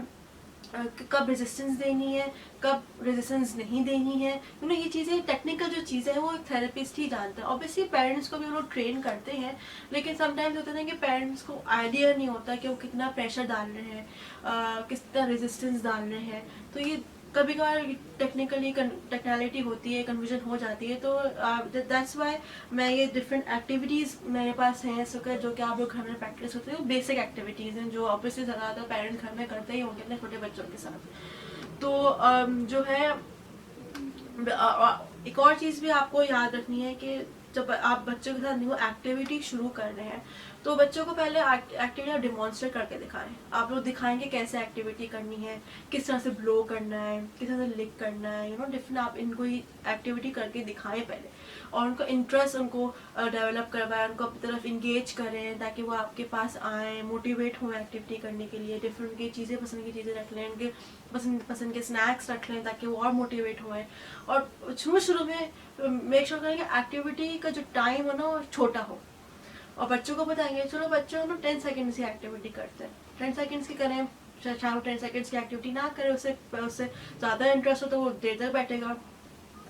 कब रेजिस्टेंस देनी है, कब रेजिस्टेंस नहीं देनी है। ये चीज़ें टेक्निकल जो चीज़ें हैं वो एक थेरेपिस्ट ही जानता है। ऑब्वियसली पेरेंट्स को भी वो लोग ट्रेन करते हैं, लेकिन समटाइम्स होता है ना कि पेरेंट्स को आइडिया नहीं होता कि वो कितना प्रेशर डाल रहे हैं, कितना रेजिस्टेंस डाल रहे हैं। तो ये कभी कभार टेक्निकलिटी होती है, कन्फ्यूजन हो जाती है। तो दैट्स वाई मैं ये डिफरेंट एक्टिविटीज़ मेरे पास हैं जो कि आप लोग घर में प्रैक्टिस होते हैं, बेसिक एक्टिविटीज़ हैं जो ऑब्वियसली ज़्यादातर पेरेंट्स घर में करते ही होंगे अपने छोटे बच्चों के साथ। तो जो है एक और चीज़ भी आपको याद रखनी है कि जब आप बच्चों के साथ न्यू एक्टिविटी शुरू कर रहे हैं तो बच्चों को पहले एक्टिविटी डिमॉन्स्ट्रेट करके दिखाएं। आप लोग दिखाएंगे कैसे एक्टिविटी करनी है, किस तरह से ब्लो करना है, किस तरह से लिक करना है, डिफरेंट आप इनको ही एक्टिविटी करके दिखाएं पहले, और उनको इंटरेस्ट उनको डेवलप करवाएं, उनको अपनी तरफ इंगेज करें ताकि वो आपके पास आएँ, मोटिवेट हों एक्टिविटी करने के लिए। डिफरेंट की चीज़ें, पसंद की चीज़ें रख लें, उनके पसंद के स्नैक्स रख लें ताकि वो और मोटिवेट होएं। और शुरू में मेक श्योर करें कि एक्टिविटी का जो टाइम है ना वो छोटा हो, और बच्चों को बताएंगे चलो बच्चों ना 10 सेकेंड्स की एक्टिविटी करते हैं, 10 सेकेंड्स की करें, चाहे 10 सेकेंड्स की एक्टिविटी ना करें, उससे ज़्यादा इंटरेस्ट हो तो वो देर तक बैठेगा,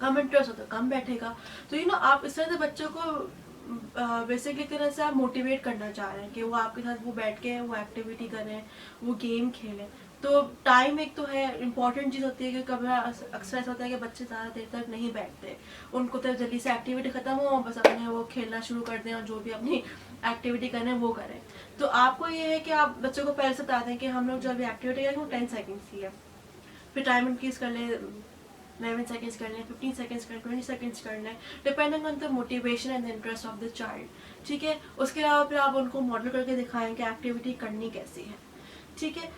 कम इंटरेस्ट हो तो कम बैठेगा। तो आप इस तरह से बच्चों को बेसिकली तरह से आप मोटिवेट करना चाह रहे हैं कि वो आपके साथ वो बैठ के वो एक्टिविटी करें, वो गेम खेलें। तो टाइम एक तो है, इम्पॉर्टेंट चीज़ होती है कि कभी अक्सर ऐसा होता है कि बच्चे ज़्यादा देर तक नहीं बैठते, उनको तो जल्दी से एक्टिविटी ख़त्म हो, बस अपने वो खेलना शुरू कर दें और जो भी अपनी एक्टिविटी करें वो करें। तो आपको ये है कि आप बच्चों को पहले से बता दें कि हम लोग जो अभी एक्टिविटी करेंगे वो 10 सेकेंड्स की है, फिर टाइम इंक्रीज कर लें, 11 सेकेंड्स करने, 15 सेकेंड्स करने, 20 सेकेंड्स करने, depending on the motivation and the interest of the child. ठीक है, उसके अलावा फिर आप उनको मॉडल करके दिखाएं कि एक्टिविटी करनी कैसी है। ठीक है,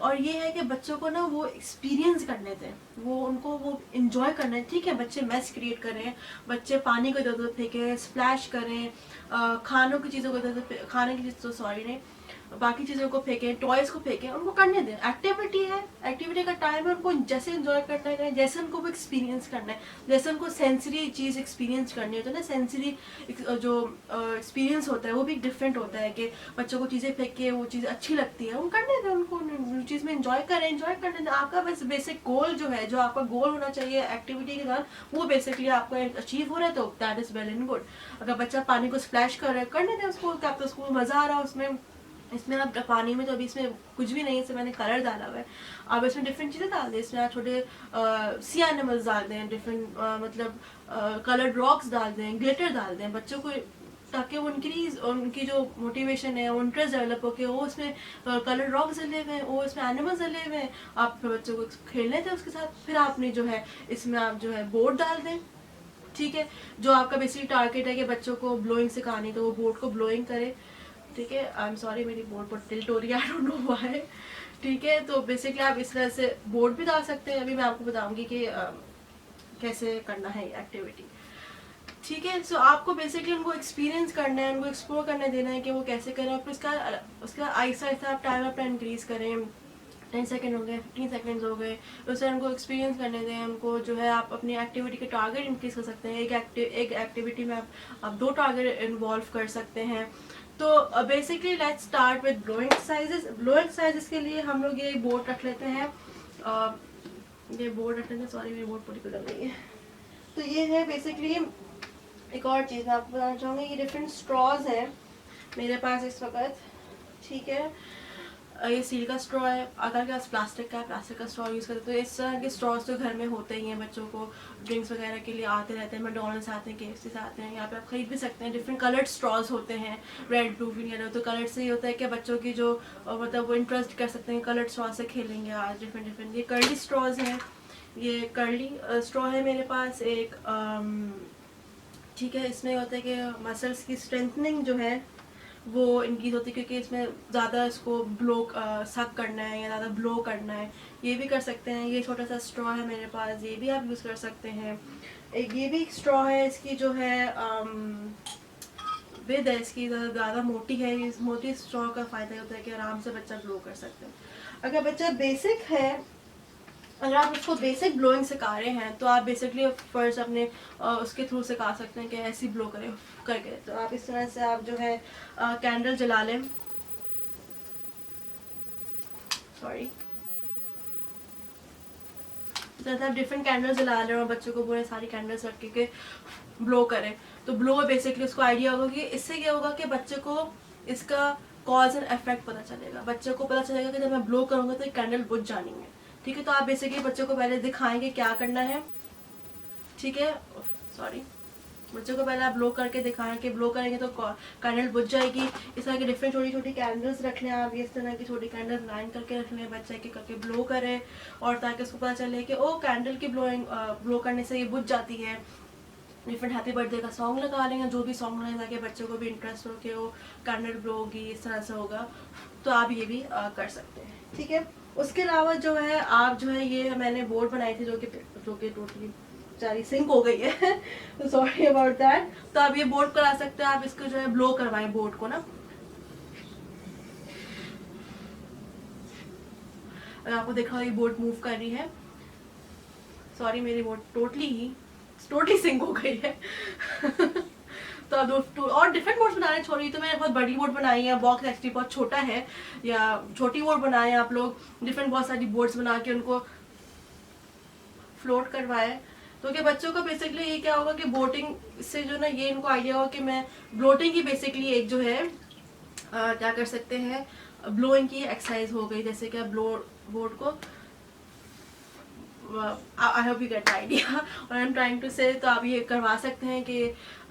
और ये है कि बच्चों को ना वो एक्सपीरियंस करने दें, वो इंजॉय करना है। ठीक है, बच्चे मेस क्रिएट करें, बच्चे पानी को इधर उधर फेंकें, स्प्लैश करें, खानों की चीज़ों को इधर, खाने की चीज़ तो सॉरी नहीं, बाकी चीज़ों को फेंकें, टॉयज़ को फेंकें, उनको करने दें। एक्टिविटी है, एक्टिविटी का टाइम है, उनको जैसे इंजॉय करना है, जैसे उनको वो एक्सपीरियंस करना है, जैसे उनको सेंसरी चीज़ एक्सपीरियंस करनी है। तो ना सेंसरी जो एक्सपीरियंस होता है वो भी डिफरेंट होता है कि बच्चों को चीज़ें फेंक के वो चीज़ अच्छी लगती है, उनको करने दें, उनको चीज़ में इंजॉय करने दें। आपका बस बेसिक गोल जो है, जो आपका गोल होना चाहिए एक्टिविटी के दौरान, वो बेसिकली आपका अचीव हो रहा है तो that is well and good. अगर बच्चा पानी को स्प्लैश कर रहा है, करने दें उसको, क्या तो उसको मज़ा आ रहा है उसमें। इसमें आप पानी में तो अभी इसमें कुछ भी नहीं है, इसमें मैंने कलर डाला हुआ है, आप इसमें डिफरेंट चीज़ें डाल दें, इसमें आप छोटे सी एनिमल्स डाल दें, डिफरेंट मतलब कलर्ड रॉक्स डाल दें, ग्लिटर डाल दें बच्चों को, ताकि वो उनकी जो मोटिवेशन है, वो इंटरेस्ट डेवलप होकर वो उसमें कलर रॉक्स डले हुए हैं, वो इसमें एनिमल्स डले हुए हैं, आप बच्चों को खेलने थे उसके साथ। फिर आपने जो है इसमें आप जो है बोर्ड डाल दें। ठीक है, जो आपका बेसिकली टारगेट है कि बच्चों को ब्लोइंग सिखानी, तो वो बोर्ड को ब्लोइंग करे। ठीक है, आई एम सॉरी मेरी बोर्ड पर टिल्ट हो रही है, आई डोंट नो व्हाई। ठीक है, तो बेसिकली आप इस तरह से बोर्ड भी डाल सकते हैं, अभी मैं आपको बताऊंगी कि कैसे करना है एक्टिविटी। ठीक है, सो आपको बेसिकली उनको एक्सपीरियंस करना है, उनको एक्सप्लोर करने देना है कि वो कैसे करें, और फिर उसका आहिस्ता आहिस्ता आप टाइम अपना इंक्रीज करें। 10 सेकेंड हो गए, 15 सेकेंड्स हो गए, उससे उनको एक्सपीरियंस करने दें। उनको जो है आप अपनी एक्टिविटी के टारगेट इंक्रीज कर सकते हैं, एक एक्टिविटी में आप 2 टारगेट इन्वॉल्व कर सकते हैं। तो basically let's start with blowing exercises. Blowing exercises के लिए हम लोग ये बोर्ड रख लेते हैं, सॉरी मेरी बोर्ड पूरी लग रही है। तो ये है बेसिकली एक और चीज़ मैं आपको बताना चाहूँगी, ये डिफरेंट स्ट्रॉज है मेरे पास इस वक्त। ठीक है, ये स्टील का स्ट्रॉ है, अगर के पास प्लास्टिक का स्ट्रॉ यूज़ करते हैं। तो इस तरह के स्ट्रॉज तो घर में होते ही हैं, बच्चों को ड्रिंक्स वगैरह के लिए आते रहते हैं, मैकडॉनल्ड्स आते हैं, KFC से आते हैं, यहाँ पे आप खरीद भी सकते हैं। डिफरेंट कलर्ड स्ट्रॉज होते हैं, रेड, ब्लू, ग्रीन, येलो। तो कलर से ये होता है कि बच्चों की जो मतलब वो इंटरेस्ट कर सकते हैं, कलर्ड स्ट्रॉ से खेलेंगे आज। डिफरेंट ये कर्ली स्ट्रॉज हैं, ये कर्ली स्ट्रॉ है मेरे पास एक। ठीक है, इसमें होता है कि मसल्स की स्ट्रेंथनिंग जो है वो इंक्रीज होती है, क्योंकि इसमें ज़्यादा इसको ब्लो सक करना है या ज़्यादा ब्लो करना है, ये भी कर सकते हैं। ये छोटा सा स्ट्रॉ है मेरे पास, ये भी आप यूज़ कर सकते हैं। एक ये भी एक स्ट्रॉ है, इसकी जो है विद है इसकी ज़्यादा मोटी है। इस मोटी स्ट्रॉ का फ़ायदा होता है कि आराम से बच्चा ब्लो कर सकता है। अगर बच्चा बेसिक है, अगर आप उसको बेसिक ब्लोइंग सिखा रहे हैं तो आप बेसिकली फर्स्ट अपने उसके थ्रू सिखा सकते हैं कि ऐसी ब्लो करें करके। तो आप इस तरह से आप जो है कैंडल जला लें, सॉरी, जैसे आप डिफरेंट कैंडल्स जला रहे हैं और बच्चों को पूरे सारी कैंडल्स रख के ब्लो करें, तो ब्लो बेसिकली उसको आइडिया होगा कि इससे क्या होगा कि बच्चे को इसका कॉज एंड इफेक्ट पता चलेगा। बच्चे को पता चलेगा कि जब मैं ब्लो करूँगा तो ये कैंडल बुझ जानी है। ठीक है, तो आप बेसिकली बच्चों को पहले दिखाएंगे क्या करना है। ठीक है, सॉरी, बच्चों को पहले आप ब्लो करके दिखाएं कि ब्लो करेंगे तो कैंडल बुझ जाएगी। इस तरह की डिफरेंट छोटी छोटी कैंडल्स रख लें आप, इस तरह की छोटी कैंडल लाइन करके रख लें, बच्चे के करके ब्लो करें, और ताकि उसको पता चले कि ओ कैंडल की ब्लो करने से ये बुझ जाती है। डिफरेंट हैप्पी बर्थडे का सॉन्ग लगा लेंगे, जो भी सॉन्ग लगाएं, ताकि बच्चों को भी इंटरेस्ट हो कि वो कैंडल ब्लो होगी, इस तरह से होगा। तो आप ये भी कर सकते हैं। ठीक है, उसके अलावा जो है आप जो है ये मैंने बोर्ड बनाई थी जो कि टोटली बेचारी सिंक हो गई है तो सॉरी अबाउट दैट। तो आप ये बोर्ड करा सकते हैं, आप इसको जो है ब्लो करवाएं बोर्ड को ना। अगर आपको देखा ये बोर्ड मूव कर रही है, सॉरी मेरी बोर्ड टोटली सिंक हो गई है तो अब और डिफरेंट बोर्ड्स बनाने छोड़ी, तो मैंने बहुत बड़ी बोर्ड बनाई है, बॉक्स एक्चुअली बहुत छोटा है, या छोटी बोर्ड बनाए आप लोग, डिफरेंट बहुत सारी बोर्ड्स बना के उनको फ्लोट करवाए। तो क्या बच्चों को बेसिकली ये क्या होगा कि बोटिंग से जो ना ये इनको आइडिया होगा कि मैं ब्लोटिंग की बेसिकली एक जो है क्या कर सकते हैं, ब्लोइंग की एक्सरसाइज हो गई, जैसे कि ब्लो बोर्ड को I hope you get idea और आई एम ट्राइंग टू से। तो आप ये करवा सकते हैं कि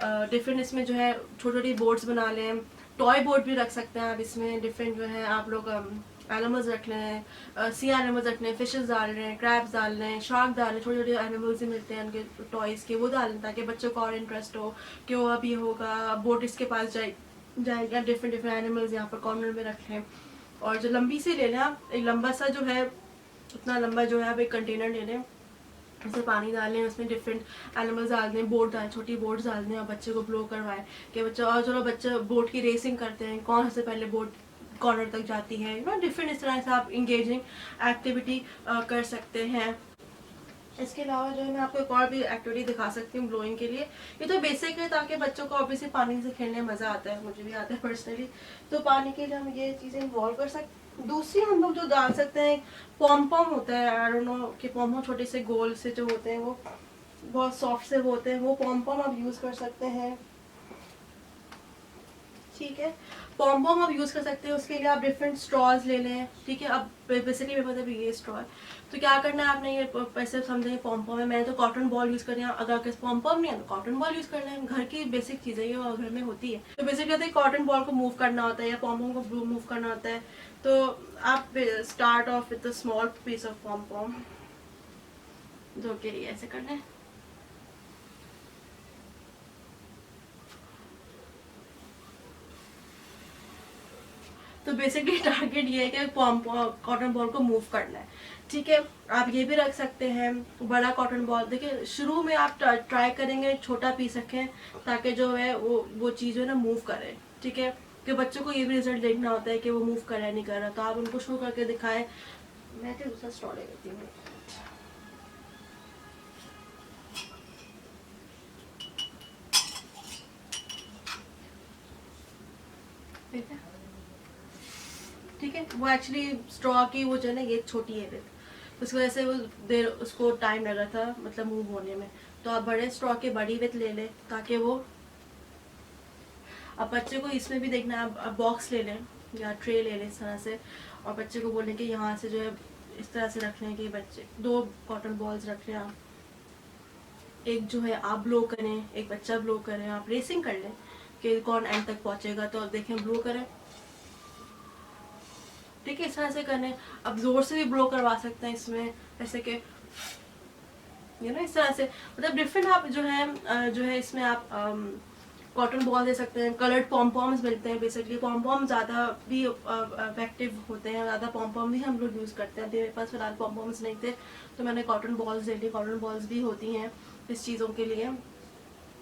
डिफरेंट इसमें जो है छोटी छोटी बोर्ड्स बना लें, टॉय बोर्ड भी रख सकते हैं आप इसमें, डिफरेंट जो है आप लोग एनिमल्स रख लें, सी एनिमल्स रख लें, फिशेस डाल रहे हैं, क्रैब्स डाल रहे हैं, शार्क डाल रहे हैं, छोटे छोटे एनिमल्स ही मिलते हैं उनके टॉयज़ के, वो डाल लें ताकि बच्चों को और इंटरेस्ट हो कि वो अब ये होगा, बोट इसके पास जाएगा। डिफरेंट डिफरेंट एनिमल्स यहाँ पर कॉर्नर में रख लें, और जो लंबी सी ले लें आप, एक लंबा सा जो है उतना लंबा जो है आप एक कंटेनर ले लें, उसमें पानी डालें, उसमें डिफरेंट एनिमल्स डाल दें, बोट डालें, छोटी बोट्स डाल दें और बच्चे को ब्लो करवाएं कि बच्चा, और चलो बच्चे बोट की रेसिंग करते हैं, कौन सबसे पहले बोट कॉर्नर तक जाती है, यू नो डिफरेंट इस तरह से आप इंगेजिंग एक्टिविटी कर सकते हैं। इसके अलावा जो है मैं आपको एक और भी एक्टिविटी दिखा सकती हूँ ब्लोइंग के लिए। ये तो बेसिक है ताकि बच्चों को ऑब्वियसली पानी से खेलने में मज़ा आता है, मुझे भी आता है पर्सनली, तो पानी के लिए हम ये चीज़ें इन्वॉल्व कर सकते। दूसरी हम लोग जो डाल सकते हैं, पॉम पॉम होता है, आई डोंट नो कि पॉम पॉम छोटे से गोल से जो होते हैं वो बहुत सॉफ्ट से होते हैं, वो पॉम पॉम आप यूज़ कर सकते हैं। ठीक है, पॉम पॉम आप यूज़ कर सकते हैं, उसके लिए आप डिफरेंट स्ट्रॉज ले लें। ठीक है, अब बेसिकली मेरे पास अभी ये स्ट्रॉ है, तो क्या करना है आपने, ये पैसे समझेंगे पॉम पॉम है, मैंने तो कॉटन बॉल यूज़ कर रही हूँ, अगर पॉम पॉम नहीं है तो कॉटन बॉल यूज़ करना है, घर की बेसिक चीज़ें ये घर में होती है। तो बेसिकली कॉटन बॉल को मूव करना होता है या पॉम पॉम को मूव करना होता है, तो आप start off with a small piece of pom pom, जो के लिए ऐसे करना है। तो बेसिकली टारगेट ये है कि कॉटन बॉल को मूव करना है। ठीक है, आप ये भी रख सकते हैं बड़ा कॉटन बॉल। देखिए शुरू में आप ट्राई करेंगे छोटा पीस रखें ताकि जो है वो चीज़ है ना मूव करे। ठीक है, कि बच्चों को ये भी रिजल्ट देखना होता है कि वो मूव कर रहा है नहीं कर रहा, तो आप उनको शुरू करके दिखाएं। मैं तो दूसरा स्टॉल ले लेती हूँ। ठीक है, वो एक्चुअली स्ट्रॉ की वो जो है ना ये छोटी है विथ, उसकी वजह से वो देर उसको टाइम लगा था मतलब मूव होने में। तो आप बड़े स्ट्रॉ के बड़ी विथ ले लें ताकि वो, अब बच्चे को इसमें भी देखना है, आप बॉक्स ले लें या ट्रे ले लें इस तरह से, और बच्चे को बोलें कि यहाँ से जो है इस तरह से रख लें कि बच्चे 2 कॉटन बॉल्स रख लें आप, एक जो है आप ब्लो करें, एक बच्चा ब्लो करें, आप रेसिंग कर लें कि कौन एंड तक पहुँचेगा। तो अब देखें ब्लो करें, ठीक है, इस तरह से करने। अब जोर से भी ब्लो करवा सकते हैं इसमें, जैसे कि ये ना इस तरह से, मतलब डिफरेंट आप जो है इसमें आप कॉटन बॉल दे सकते हैं, कलर्ड पॉम्पॉम्स मिलते हैं। बेसिकली पॉम्पॉम ज़्यादा भी इफेक्टिव होते हैं, ज़्यादा पॉम्पॉम भी हम लोग यूज़ करते हैं। अभी मेरे पास फिलहाल पॉम्पॉम्स नहीं थे तो मैंने कॉटन बॉल्स ले ली। कॉटन बॉल्स भी होती हैं इस चीज़ों के लिए,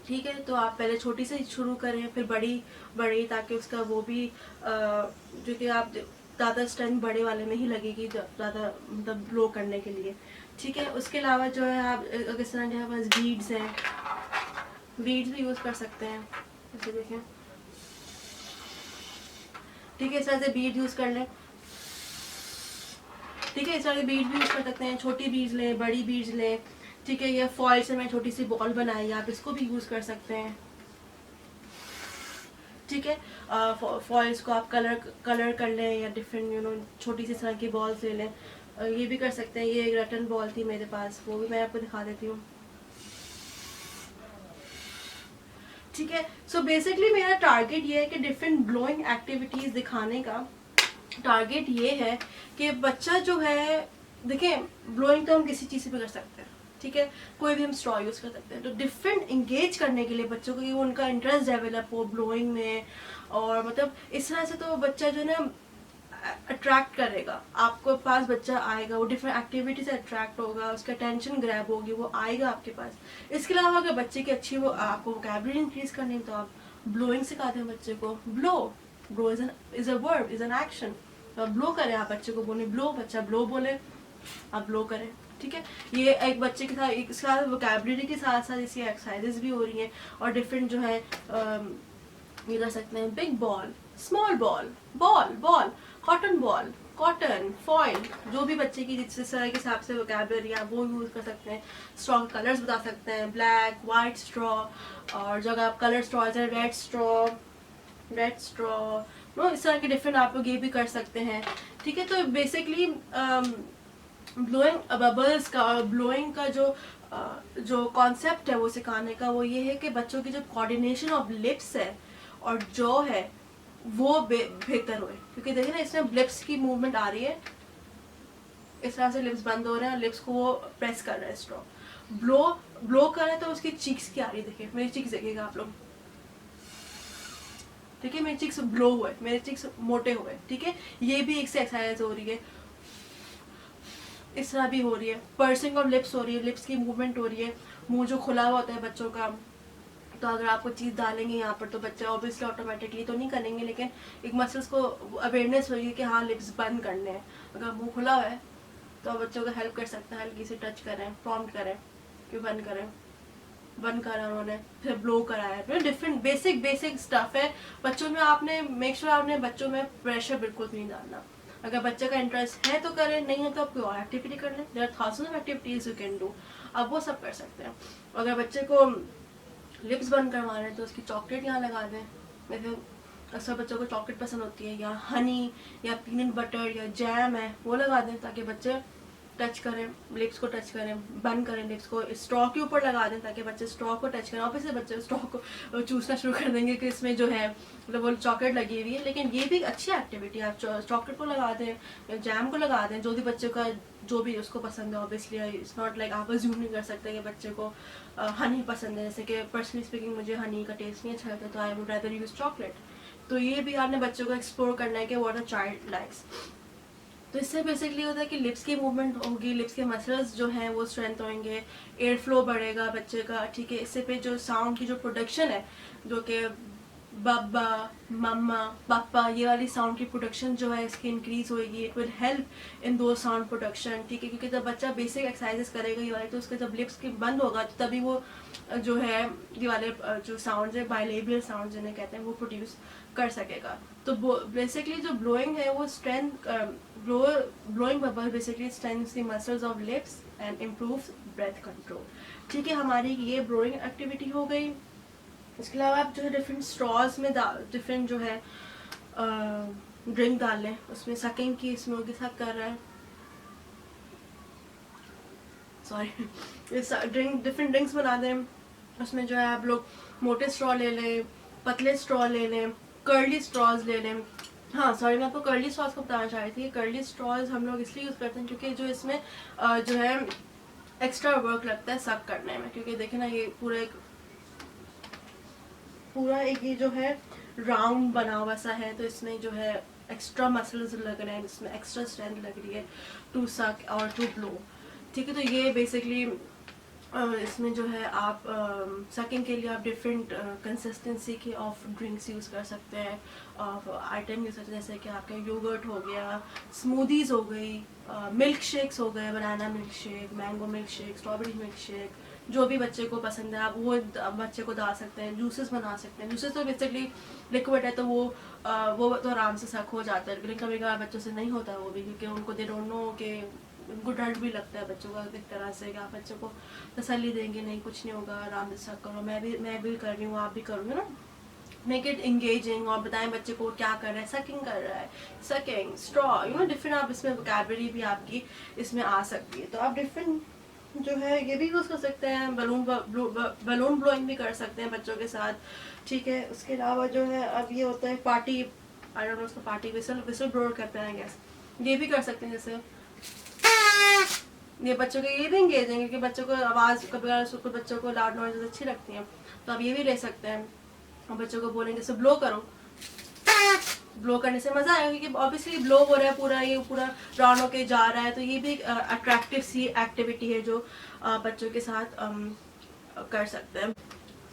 ठीक है। तो आप पहले छोटी से शुरू करें, फिर बड़ी बड़ी, ताकि उसका वो भी जो कि आप ज़्यादा स्ट्रेंथ बड़े वाले में ही लगेगी ज़्यादा, मतलब ग्लो करने के लिए, ठीक है। उसके अलावा जो है आप इस तरह के हमारे पास बीड्स हैं, बीड्स भी यूज़ कर सकते हैं, जैसे देखें, ठीक है। इस तरह से बीड यूज़ कर लें, ठीक है। इस तरह के बीड्स भी यूज़ कर सकते हैं। छोटी बीड्स लें, बड़ी बीड्स लें, ठीक है। ये फॉइल से मैं छोटी सी बॉल बनाई, आप इसको भी यूज़ कर सकते हैं, ठीक है। फॉइल्स को आप कलर कर लें या डिफरेंट छोटी सी तरह की बॉल्स ले लें। ये भी कर सकते हैं। ये एक रटन बॉल थी मेरे पास, वो भी मैं आपको दिखा देती हूँ, ठीक है। सो बेसिकली मेरा टारगेट ये है कि डिफरेंट ग्लोइंग एक्टिविटीज़ दिखाने का टारगेट ये है कि बच्चा जो है, देखें, ब्लोइंग तो हम किसी चीज़ से भी कर सकते हैं, ठीक है। कोई भी हम स्ट्रॉ यूज़ कर सकते हैं। तो डिफरेंट इंगेज करने के लिए बच्चों को, कि उनका इंटरेस्ट डेवलप हो ब्लोइंग में, और मतलब इस तरह से तो बच्चा जो है ना अट्रैक्ट करेगा, आपको पास बच्चा आएगा, वो डिफरेंट एक्टिविटी से अट्रैक्ट होगा, उसका अटेंशन ग्रैब होगी, वो आएगा आपके पास। इसके अलावा अगर बच्चे की अच्छी, वो आपको वोकैबुलरी इंक्रीज करनी है, तो आप ब्लोइंग सिखाते हैं बच्चे को। Blow is a verb, is an action. तो आप ब्लो करें, आप बच्चे को बोले ब्लो, बच्चा ब्लो बोले, आप ब्लो करें, ठीक है। ये एक बच्चे के साथ, इसके साथ वोकैबुलरी के साथ साथ इसकी एक्सरसाइजेस भी हो रही हैं, और डिफरेंट जो है ये कर सकते हैं। Big ball, small ball, ball ball, cotton ball, cotton, foil, जो भी बच्चे की जिस तरह के हिसाब से वोकैबुलरी है वो यूज़ कर सकते हैं। स्ट्रॉ के कलर्स बता सकते हैं, ब्लैक, वाइट स्ट्रॉ, और जगह आप colour straw, red straw, no, इस तरह के डिफरेंट आप लोग ये भी कर सकते हैं, ठीक है। तो बेसिकली ब्लोइंग बबल्स का, ब्लोइंग का जो कॉन्सेप्ट है वो सिखाने का, वो ये है कि बच्चों की जो कोऑर्डिनेशन ऑफ लिप्स है और जॉ है वो बेहतर होए, क्योंकि देखिए ना इसमें लिप्स की मूवमेंट आ रही है, इस तरह से लिप्स बंद हो रहे हैं और लिप्स को वो प्रेस कर रहा है स्ट्रॉ। ब्लो कर रहा है तो उसकी चीक्स की आ रही है, देखिए मेरी चीक्स देखिएगा आप लोग, ठीक है। मेरे चिक्स ब्लो हुए, मेरे चिक्स मोटे हुए, ठीक है। ये भी एक से एक्सरसाइज हो रही है, इस तरह भी हो रही है। पर्सिंग ऑफ लिप्स हो रही है, लिप्स की मूवमेंट हो रही है, मुंह जो खुला हुआ होता है बच्चों का, तो अगर आपको चीज़ डालेंगे यहाँ पर तो बच्चे ऑब्वियसली ऑटोमेटिकली तो नहीं करेंगे, लेकिन एक मसल्स को अवेयरनेस होगी कि हाँ लिप्स बंद करने हैं। अगर मुंह खुला हुआ है तो बच्चों को हेल्प कर सकते हैं, हल्की से टच करें, प्रॉम्प्ट करें कि बंद करें, बंद करा उन्होंने, फिर ब्लो कराया, फिर डिफरेंट बेसिक स्टफ है बच्चों में। आपने मेक श्योर आपने बच्चों में प्रेशर बिल्कुल नहीं डालना। अगर बच्चे का इंटरेस्ट है तो करें, नहीं है तो आप कोई और एक्टिविटी कर लें। There are thousand of activities you can do, आप वो सब कर सकते हैं। अगर बच्चे को लिप्स बंद करवा रहे हैं तो उसकी चॉकलेट यहाँ लगा दें, जैसे अक्सर बच्चों को चॉकलेट पसंद होती है, या हनी या पीनट बटर या जैम है वो लगा दें, ताकि बच्चे टच करें, लिप्स को टच करें, बंद करें लिप्स को, स्ट्रॉ के ऊपर लगा दें ताकि बच्चे स्ट्रॉ को टच करें। ऑब्वियसली बच्चे स्ट्रॉ को चूसना शुरू कर देंगे कि इसमें जो है मतलब वो चॉकलेट लगी हुई है, लेकिन ये भी अच्छी एक्टिविटी है। आप चॉकलेट को लगा दें या जैम को लगा दें, जो भी बच्चे का जो भी उसको पसंद है। ऑब्वियसली इट्स नॉट लाइक आप अज्यूम नहीं कर सकते कि बच्चे को हनी पसंद है, जैसे कि पर्सनली स्पीकिंग मुझे हनी का टेस्ट नहीं अच्छा लगता, तो I would rather use chocolate. तो ये भी आपने बच्चों को एक्सप्लोर करना है कि व्हाट अ चाइल्ड लाइक्स। तो इससे बेसिकली होता है कि लिप्स की मूवमेंट होगी, लिप्स के मसल्स जो हैं वो स्ट्रेंथ होंगे, एयर फ्लो बढ़ेगा बच्चे का, ठीक है। इससे पे जो साउंड की जो प्रोडक्शन है, जो कि बब्बा, मम्मा, पापा, ये वाली साउंड की प्रोडक्शन जो है इसकी इंक्रीज होगी। इट विल हेल्प इन दो साउंड प्रोडक्शन, ठीक है। क्योंकि जब बच्चा बेसिक एक्सरसाइजेस करेगा ये वाले, तो उसका जब लिप्स की बंद होगा तो तभी वो जो है ये वाले जो साउंड है, बायलेबियल साउंड जिन्हें कहते हैं, वो प्रोड्यूस कर सकेगा। तो बेसिकली जो ब्लोइंग है वो strength, blowing bubble basically strengths the muscles of lips and improves breath control, ठीक है। हमारी ये ब्लोइंग एक्टिविटी हो गई। इसके अलावा आप जो है डिफरेंट स्ट्रॉज में डिफरेंट जो है ड्रिंक डाल लें, उसमें सकिंग की स्मोक के साथ कर रहा है, सॉरी डिफरेंट ड्रिंक्स बना दें। उसमें जो है आप लोग मोटे स्ट्रॉ ले लें, पतले स्ट्रॉ ले लें, कर्ली स्ट्रॉज ले लें। हाँ सॉरी, मैं आपको कर्ली स्ट्रॉज को बताना चाह रही थी। कर्ली स्ट्रॉज हम लोग इसलिए यूज़ करते हैं क्योंकि जो इसमें जो है एक्स्ट्रा वर्क लगता है सक करने में, क्योंकि देखें ना ये पूरा एक पूरा एक ये जो है राउंड बना हुआ सा है, तो इसमें जो है एक्स्ट्रा मसल्स लग रहे हैं, इसमें एक्स्ट्रा स्ट्रेंथ लग रही है टू सक और टू ब्लो। ठीक है, तो ये बेसिकली इसमें जो है आप सकिंग के लिए आप डिफरेंट कंसिस्टेंसी के ऑफ ड्रिंक्स यूज़ कर सकते हैं, ऑफ आइटम यूज़ करते हैं, जैसे कि आपका योगर्ट हो गया, स्मूदीज़ हो गई, मिल्क शेक्स हो गए, banana milk shake, mango milk shake, strawberry milk shake, जो भी बच्चे को पसंद है आप वो बच्चे को डाल सकते हैं। जूसेस बना सकते हैं, जूसेस तो बेसिकली लिक्विड है, तो वो तो आराम से सक हो जाता है, लेकिन कभी कभार बच्चों से नहीं होता है वो भी, क्योंकि उनको दे डोंट नो कि उनको डर भी लगता है बच्चों का एक तरह से, कि आप बच्चों को तसल्ली देंगे, नहीं कुछ नहीं होगा, आराम से सक करो, मैं भी कर रही हूँ, आप भी करोगे ना। मेक इट इंगेजिंग और बताएं बच्चे को क्या कर रहा है, सकिंग कर रहा है, सकिंग स्ट्रॉ, डिफरेंट आप इसमें वोकैबुलरी भी आपकी इसमें आ सकती है। तो आप डिफरेंट जो है ये भी यूज़ कर सकते हैं, बलून ब्लोइंग भी कर सकते हैं बच्चों के साथ। ठीक है, उसके अलावा जो है अब ये होता है पार्टी, आई डोंट नो उसको पार्टी विसल ब्लोअर कहते हैं आई गेस, ये भी कर सकते हैं। जैसे ये बच्चों के ये भी इंगेजिंग है, क्योंकि बच्चों को आवाज़ कभी बच्चों को लाउड नॉइज़ अच्छी लगती हैं, तो आप ये भी ले सकते हैं और बच्चों को बोलेंगे जैसे ब्लो करो, ब्लो करने से मजा आएगा, क्योंकि ऑब्वियसली ब्लो हो रहा है पूरा, ये पूरा राउंड होके जा रहा है, तो ये भी अट्रैक्टिव सी एक्टिविटी है जो बच्चों के साथ कर सकते हैं।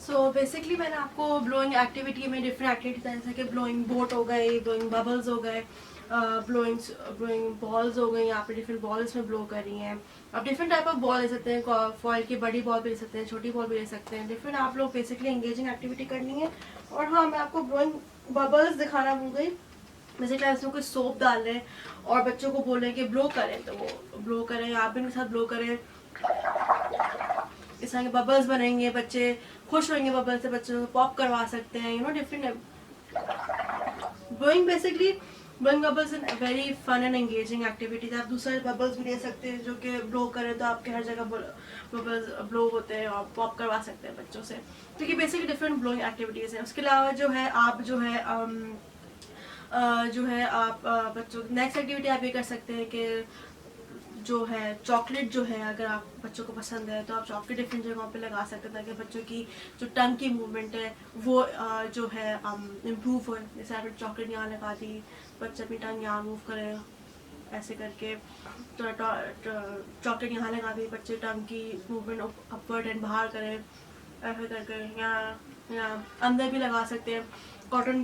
सो बेसिकली मैंने आपको ब्लोइंग एक्टिविटी में डिफरेंट एक्टिविटी जैसे कि ब्लोइंग बोट हो गए, ब्लोइंग बबल्स हो गए, ब्लोइंग बॉल्स हो गई, यहाँ पे डिफरेंट बॉल्स में ब्लो कर रही हैं। आप डिफरेंट टाइप ऑफ बॉल ले सकते हैं, फॉइल की बड़ी बॉल भी ले सकते हैं, छोटी बॉल भी ले सकते हैं, डिफरेंट आप लोग बेसिकली एंगेजिंग एक्टिविटी करनी है। और हाँ, मैं आपको ब्लोइंग बबल्स दिखाना भूल गई। बेसिकली इसमें कोई सोप डाल रहे हैं और बच्चों को बोल रहे हैं कि ब्लो करें, तो वो ब्लो करें, आप भी उनके साथ ब्लो करें, इस तरह के बबल्स बनेंगे, बच्चे खुश होंगे बबल्स से, बच्चों को पॉप करवा सकते हैं, different blowing basically blowing bubbles in very fun and engaging activities. आप दूसरे बबल्स भी ले सकते हैं जो कि ब्लो करें, तो आपके हर जगह बबल्स ब्लो होते हैं और पॉप करवा सकते हैं बच्चों से, क्योंकि बेसिकली डिफरेंट ब्लोइंग एक्टिविटीज़ हैं। उसके अलावा जो है आप आप बच्चों नेक्स्ट एक्टिविटी आप ये कर सकते हैं कि जो है चॉकलेट जो है, अगर आप बच्चों को पसंद है तो आप चॉकलेट डिफरेंट जगहों पे लगा सकते हैं, ताकि बच्चों की जो टंग की मूवमेंट है वो जो है इम्प्रूव हो। जैसे आपने चॉकलेट यहाँ लगा दी, बच्चा अपनी टंग यहाँ मूव करे, ऐसे करके चॉकलेट यहाँ लगा दी, बच्चे टंग की मूवमेंट अपवर्ड एंड बाहर करें, ऐसे करके यहाँ अंदर भी लगा सकते हैं। कॉटन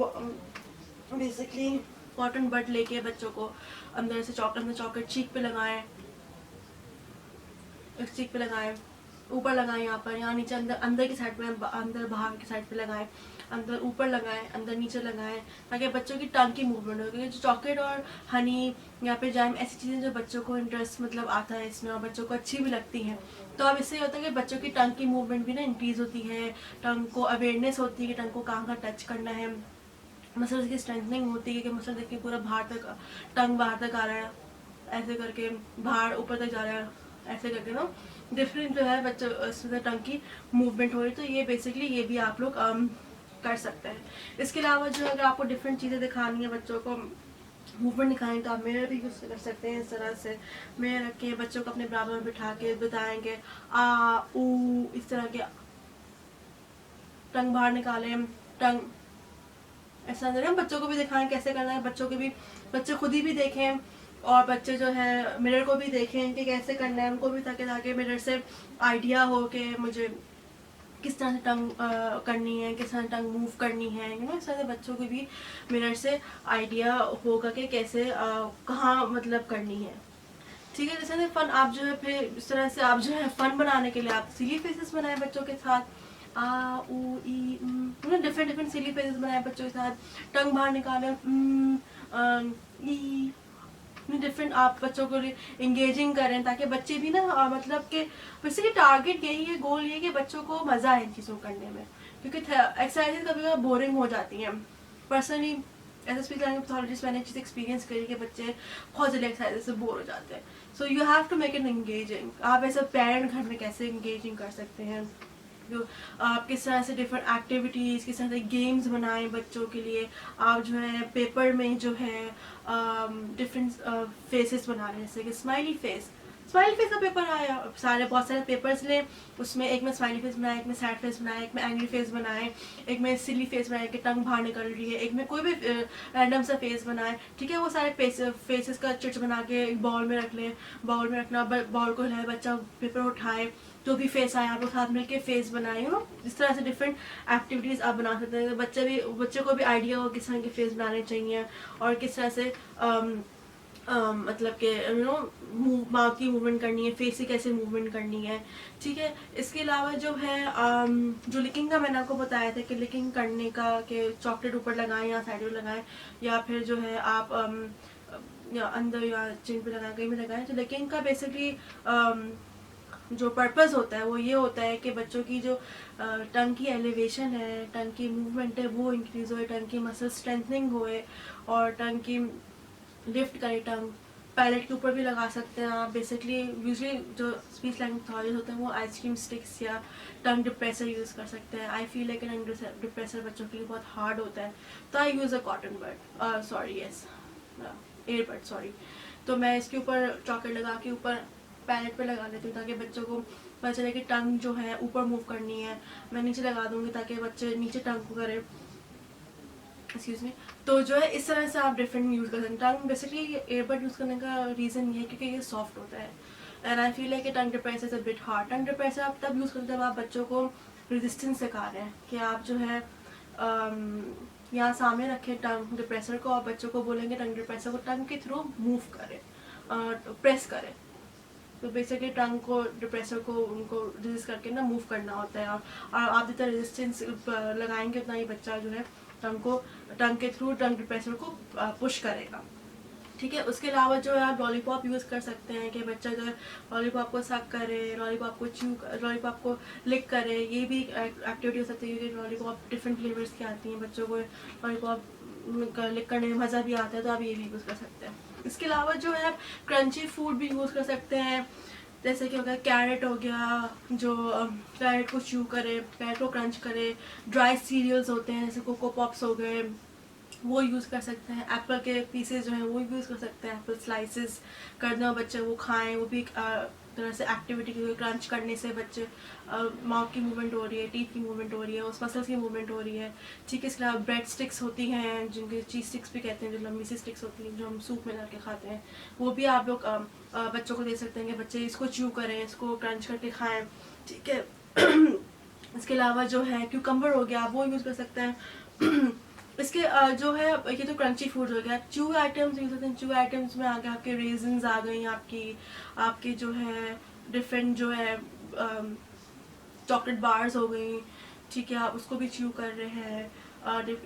बेसिकली कॉटन बड लेके बच्चों को अंदर से चॉकलेट चीक पे लगाएं, इस चीक पे लगाएं, ऊपर लगाएं, यहाँ नीचे, अंदर की साइड पे, अंदर बाहर की साइड पे लगाएं, अंदर ऊपर लगाएं, अंदर नीचे लगाएं, ताकि बच्चों की टंग की मूवमेंट हो। क्योंकि जो चॉकलेट और हनी या फिर जैम ऐसी चीज़ें जो बच्चों को इंटरेस्ट मतलब आता है इसमें और बच्चों को अच्छी भी लगती हैं, तो अब इससे होता है कि बच्चों की टंग की मूवमेंट भी ना इंक्रीज होती है, टंग को अवेयरनेस होती है कि टंग को कहाँ टच करना है, मसल्स की स्ट्रेंथनिंग होती है कि मसल देखिए पूरा बाहर तक, टंग बाहर तक आ रहा है, ऐसे करके बाहर ऊपर तक जा रहा है, ऐसे करके ना डिफरेंट जो है बच्चों इसमें टंग की मूवमेंट हो रही है। तो ये बेसिकली ये भी आप लोग कर सकते हैं। इसके अलावा जो अगर आपको डिफरेंट चीज़ें दिखानी है बच्चों को, मूवमेंट दिखाएं, तो आप मिरर भी यूज़ कर सकते हैं। इस तरह से मिरर रख के बच्चों को अपने बराबर में बिठा के बताएंगे आ ऊ, इस तरह के टंग बाहर निकालें, टंग ऐसा नहीं, बच्चों को भी दिखाएं कैसे करना है, बच्चे खुद ही भी देखें और बच्चे जो है मिरर को भी देखें कि कैसे करना है उनको भी, ताकि मिरर से आइडिया हो कि मुझे किस तरह से टंग करनी है, किस तरह से टंग मूव करनी है, इस तरह से बच्चों को भी मिरर से आइडिया होगा कि कैसे कहाँ मतलब करनी है। ठीक है, जैसे फन आप जो है फिर इस तरह से आप जो है फन बनाने के लिए आप सिली फेसेस बनाए बच्चों के साथ, आ ऊ ई डिफरेंट सिली फेसेस बनाए बच्चों के साथ, टंग बाहर निकाले, ई डिफरेंट आप बच्चों को इंगेजिंग करें, ताकि बच्चे भी ना मतलब कि बेसिकली टारगेट यही है, गोल ये कि बच्चों को मजा आए इन चीज़ों करने में, क्योंकि एक्सरसाइज कभी कभी बोरिंग हो जाती हैं। Personally as a speech language pathologist मैंने चीज़ एक्सपीरियंस करी कि बच्चे बहुत जल्दी एक्सरसाइज से बोर हो जाते हैं। So you have to make it engaging. आप ऐसे पेरेंट घर में कैसे एंगेजिंग कर सकते हैं, आप किस तरह से डिफरेंट एक्टिविटीज़, किस तरह से गेम्स बनाएं बच्चों के लिए। आप जो है पेपर में जो है डिफरेंट फेसेस बना रहे हैं, जैसे कि स्माइली फेस, स्माइली फेस का पेपर आया, बहुत सारे पेपर्स ले, उसमें एक में स्माइली फेस बनाया, एक में सैड फेस बनाया, एक में एंग्री फेस बनाए, एक में सिली फेस बनाया कि टंग बाहर निकल रही है, एक में कोई भी रैंडम सा फेस बनाए, ठीक है। वो सारे फेसेस का चिट्स बना के एक बाउल में रख लें, बाउल में रखना, बाउल को हिलाए, बच्चा पेपर उठाए, जो भी फेस आए आप लोग साथ मिलकर फेस बनाए, इस तरह से डिफरेंट एक्टिविटीज़ आप बना सकते हैं। बच्चे को भी आइडिया हो किस तरह के फेस बनाने चाहिए और किस तरह से मतलब कि माउथ की मूवमेंट करनी है, फेस की कैसे मूवमेंट करनी है, ठीक है। इसके अलावा जो है जो लिकिंग का मैंने आपको बताया था कि लिकिंग करने का कि चॉकलेट ऊपर लगाएं या साइड में लगाएं, या फिर जो है आप या अंदर या चिन पे लगाएं, कहीं भी लगाएं। तो लिकिंग का बेसिकली जो पर्पस होता है वो ये होता है कि बच्चों की जो टंग की एलिवेशन है, टंग की मूवमेंट है वो इंक्रीज होए, टंग की मसल स्ट्रेंथनिंग होए और टंग की लिफ्ट करे टंग। पैलेट के ऊपर भी लगा सकते हैं आप। बेसिकली यूजली जो स्पीच लैंग्वेज पैथोलॉजिस्ट होते हैं वो आइसक्रीम स्टिक्स या टंग डिप्रेसर यूज़ कर सकते हैं। I feel like tongue depressor बच्चों के लिए बहुत हार्ड होता है, तो I use a cotton bud, sorry yes earbud sorry. तो मैं इसके ऊपर चॉकलेट लगा के ऊपर पैलेट पे लगा लेती हूँ ताकि बच्चों को पता चले कि टंग जो है ऊपर मूव करनी है। मैं नीचे लगा दूंगी ताकि बच्चे नीचे टंग को करें, एक्सक्यूज मी। तो जो है इस तरह से आप डिफरेंट यूज़ कर सकते हैं। टंग बेसिकली एयरबड यूज़ करने का रीज़न ये है क्योंकि ये सॉफ्ट होता है and I feel like tongue depressor is a bit hard. Tongue depressor आप तब यूज़ करते हैं जब आप बच्चों को रेजिस्टेंस सिखा रहे हैं कि आप जो है यहाँ सामने रखें टंग डिप्रेसर को और बच्चों को बोलेंगे टंग डिप्रेसर को टंग के थ्रू मूव करें, प्रेस करें। तो बेसिकली टंग को डिप्रेसर को उनको रेजिस्ट करके ना मूव करना होता है और आप जितना रेजिस्टेंस लगाएंगे उतना ही बच्चा जो है टंग के थ्रू टंग डिप्रेसर को पुश करेगा, ठीक है। उसके अलावा जो है आप लॉलीपॉप यूज़ कर सकते हैं कि बच्चा जो है लॉलीपॉप को सक करे, लॉलीपॉप को लिक करे। ये भी एक्टिविटी हो सकती है क्योंकि लॉलीपॉप डिफरेंट फ्लेवर्स की आती हैं, बच्चों को लॉलीपॉप लिक करने में मज़ा भी आता है, तो आप ये भी यूज़ कर सकते हैं। इसके अलावा जो है आप क्रंची फूड भी यूज़ कर सकते हैं, जैसे कि हो गया कैरेट हो गया, जो कैरेट को च्यू करे, कैरेट को क्रंच करे। ड्राई सीरियल्स होते हैं जैसे कोको पॉप्स हो गए, वो यूज़ कर सकते हैं। एप्पल के पीसेस जो हैं वो यूज़ कर सकते हैं, एप्पल स्लाइसेस कर दें और बच्चे वो खाएं, वो भी एक तरह से एक्टिविटी, क्योंकि क्रंच करने से बच्चे माउथ की मूवमेंट हो रही है, टीथ की मूवमेंट हो रही है, उस मसल्स की मूवमेंट हो रही है, ठीक है। इसके अलावा ब्रेड स्टिक्स होती हैं जिनके चीज़ स्टिक्स भी कहते हैं, जो लंबी सी स्टिक्स होती हैं जो हम सूप में डाल के खाते हैं, वो भी आप लोग बच्चों को दे सकते हैं कि बच्चे इसको च्यू करें, इसको क्रंच करके खाएँ, ठीक है। इसके अलावा जो है क्यूकम्बर हो गया, वो यूज़ कर सकते हैं। इसके जो है ये तो क्रंची फूड हो गया। च्यू आइटम्स यूज होते हैं, च्यू आइटम्स में आ गए आपके रेजन्स आ गई, आपकी जो है डिफरेंट जो है चॉकलेट बार्स हो गई, ठीक है, आप उसको भी च्यू कर रहे हैं।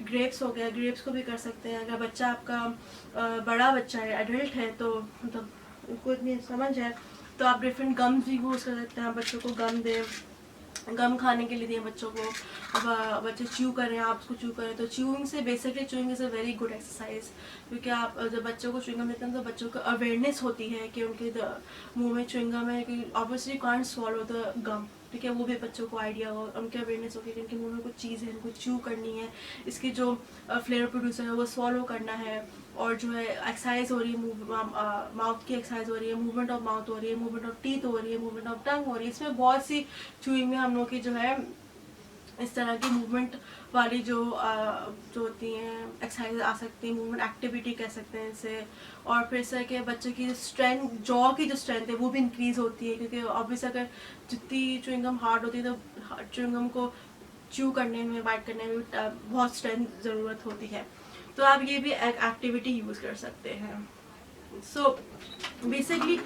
ग्रेप्स हो गया, ग्रेप्स को भी कर सकते हैं। अगर बच्चा आपका बड़ा बच्चा है, एडल्ट है, तो मतलब उनको इतनी समझ है तो आप डिफरेंट गम्स भी यूज़ कर सकते हैं। बच्चों को गम दें, गम खाने के लिए दिए बच्चों को, अब बच्चे च्यू करें, आप उसको च्यू करें। तो च्यूइंग से basically chewing is a very good exercise, क्योंकि आप जब बच्चों को च्यूइंगम देते हैं तो बच्चों को अवेयरनेस होती है कि उनके मुंह में च्यूइंगम है, कि obviously can't swallow the gum, ठीक है। वो भी बच्चों को आइडिया हो, उनके अवेयरनेस हो कि इनके मुंह में कुछ चीज़ है, इनको च्यू करनी है, इसकी जो फ्लेवर प्रोड्यूसर है वो स्वॉलो करना है। और जो है एक्सरसाइज हो रही है, माउथ की एक्सरसाइज हो रही है, मूवमेंट ऑफ माउथ हो रही है, मूवमेंट ऑफ टीथ हो रही है, मूवमेंट ऑफ टंग हो रही है। इसमें बहुत सी च्यूइंग में हम लोग की जो है इस तरह की मूवमेंट वाली जो होती हैं एक्सरसाइज आ सकती है, मूवमेंट एक्टिविटी कह सकते हैं इसे। और फिर इस तरह के बच्चे की स्ट्रेंथ, जॉ की जो स्ट्रेंथ है वो भी इंक्रीज होती है, क्योंकि ऑब्वियस अगर जितनी च्यूइंगम हार्ड होती है तो च्यूइंगम को च्यू करने में, बाइट करने में बहुत स्ट्रेंथ ज़रूरत होती है। तो आप ये भी एक एक्टिविटी यूज़ कर सकते हैं। सो बेसिकली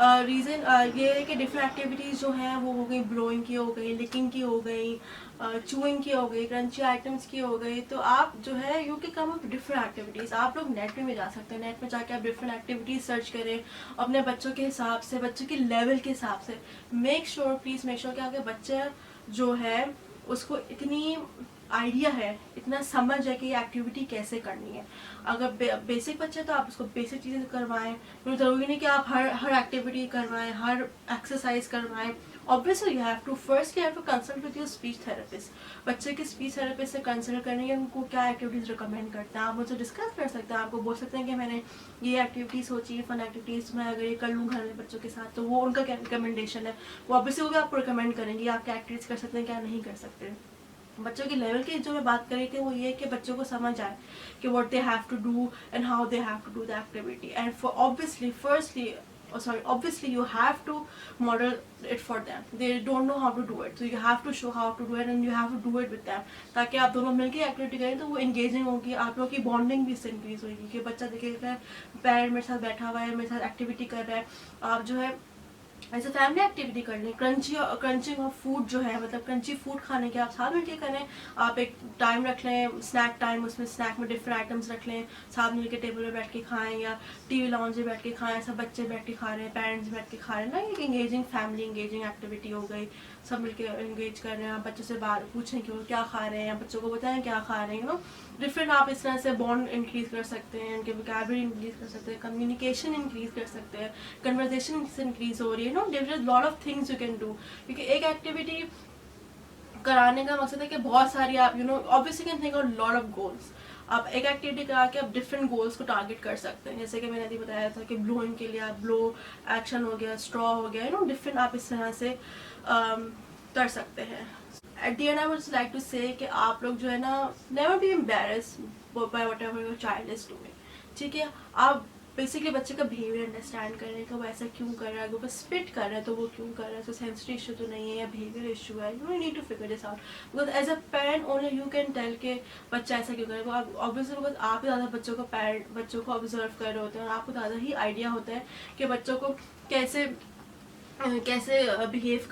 रीज़न ये है कि डिफरेंट एक्टिविटीज़ जो हैं वो हो गई, ब्लोइंग की हो गई, लिकिंग की हो गई, चूइंग की हो गई, क्रंची आइटम्स की हो गई। तो आप जो है यू के कम अप डिफरेंट एक्टिविटीज़। आप लोग नेट में जा सकते हैं, नेट में जाके आप डिफरेंट एक्टिविटीज़ सर्च करें अपने बच्चों के हिसाब से, बच्चों के लेवल के हिसाब से। प्लीज़ मेक श्योर कि आपके बच्चे जो है उसको इतनी आइडिया है, इतना समझ है कि ये एक्टिविटी कैसे करनी है। अगर बेसिक बच्चे तो आप उसको बेसिक चीज़ें करवाएं, तो ज़रूरी नहीं कि आप हर एक्टिविटी करवाएं, हर एक्सरसाइज करवाएं obviously you have to consult with your speech therapist. बच्चे के स्पीच थेरेपिस्ट से कंसल्ट करने के उनको क्या एक्टिविटीज़ रिकमेंड करते हैं, आप मुझसे डिस्कस कर सकते हैं. आपको बोल सकते हैं कि मैंने ये एक्टिविटीज़ सोची है, फन एक्टिविटीज़, मैं अगर ये कर लूँ घर में बच्चों के साथ, तो वो उनका क्या रिकमेंडेशन है, वो ऑब्वियसली वो भी आपको रिकमेंड करेंगे आप क्या एक्टिविटीज़ कर सकते हैं क्या नहीं कर सकते. बच्चों के लेवल की जो मैं बात कर रही थी वो ये है कि बच्चों को समझ आए कि what they have to do and how they have to do the activity. And for obviously you have to model it for them. They don't know how to do it, so you have to show how to do it and you have to do it with them, ताकि आप दोनों मिलकर activity करें तो वो engaging होगी, आप लोगों की बॉन्डिंग भी इससे इंक्रीज होगी कि बच्चा देखेगा पेरेंट मेरे साथ बैठा हुआ है, मेरे साथ एक्टिविटी कर रहा है. आप जो है ऐसे फैमिली एक्टिविटी कर लें. क्रंचिंग ऑफ फूड जो है, मतलब क्रंची फूड खाने के आप साथ मिलकर करें. आप एक टाइम रख लें, स्नैक टाइम, उसमें स्नैक में डिफरेंट आइटम्स रख लें, साथ मिलकर टेबल पे बैठ के खाएं या टीवी लाउंज में बैठ के खाएं. सब बच्चे बैठ के खा रहे हैं, पेरेंट्स बैठ के खा रहे हैं ना, एक एंगेजिंग फैमिली एंगेजिंग एक्टिविटी हो गई. सब मिलकर एंगेज कर रहे हैं, आप बच्चों से बात पूछें कि वो क्या खा रहे हैं, बच्चों को बताएं क्या खा रहे हैं. डिफरेंट आप इस तरह से बॉन्ड इंक्रीज कर सकते हैं, उनके वोकैबुलरी इंक्रीज कर सकते हैं, कम्युनिकेशन इंक्रीज कर सकते हैं, कन्वर्सेशन इंक्रीज हो रही है. There is lot of things you can do, क्योंकि एक एक्टिविटी कराने का मकसद है कि बहुत सारी आप obviously can think of lot of goals. आप एक एक्टिविटी करा के आप डिफरेंट गोल्स को टारगेट कर सकते हैं. जैसे कि मैंने अभी बताया था कि ब्लोइंग के लिए आप ब्लो एक्शन हो गया, स्ट्रॉ हो गया, डिफरेंट आप इस तरह से कर सकते हैं. At the end I would like to say कि आप लोग जो है ना, never be embarrassed by whatever your child is doing. ठीक है, आप बेसिकली बच्चे का बिहेवियर अंडरस्टैंड कर रहे हैं कि वो ऐसा क्यों कर रहा है, अगर वो स्पिट कर रहा है तो वो क्यों कर रहा है, तो सेंसिटिव इशू तो नहीं है या बिहेवियर इशू है. You need to figure this out, because as a parent only you can tell के बच्चा ऐसा क्यों कर रहा है. ऑब्वियसली बिकॉज आप ही ज़्यादा बच्चों को ऑब्जर्व कर रहे होते हैं और आपको ज़्यादा ही आइडिया होता है कि बच्चों को कैसे बिहेव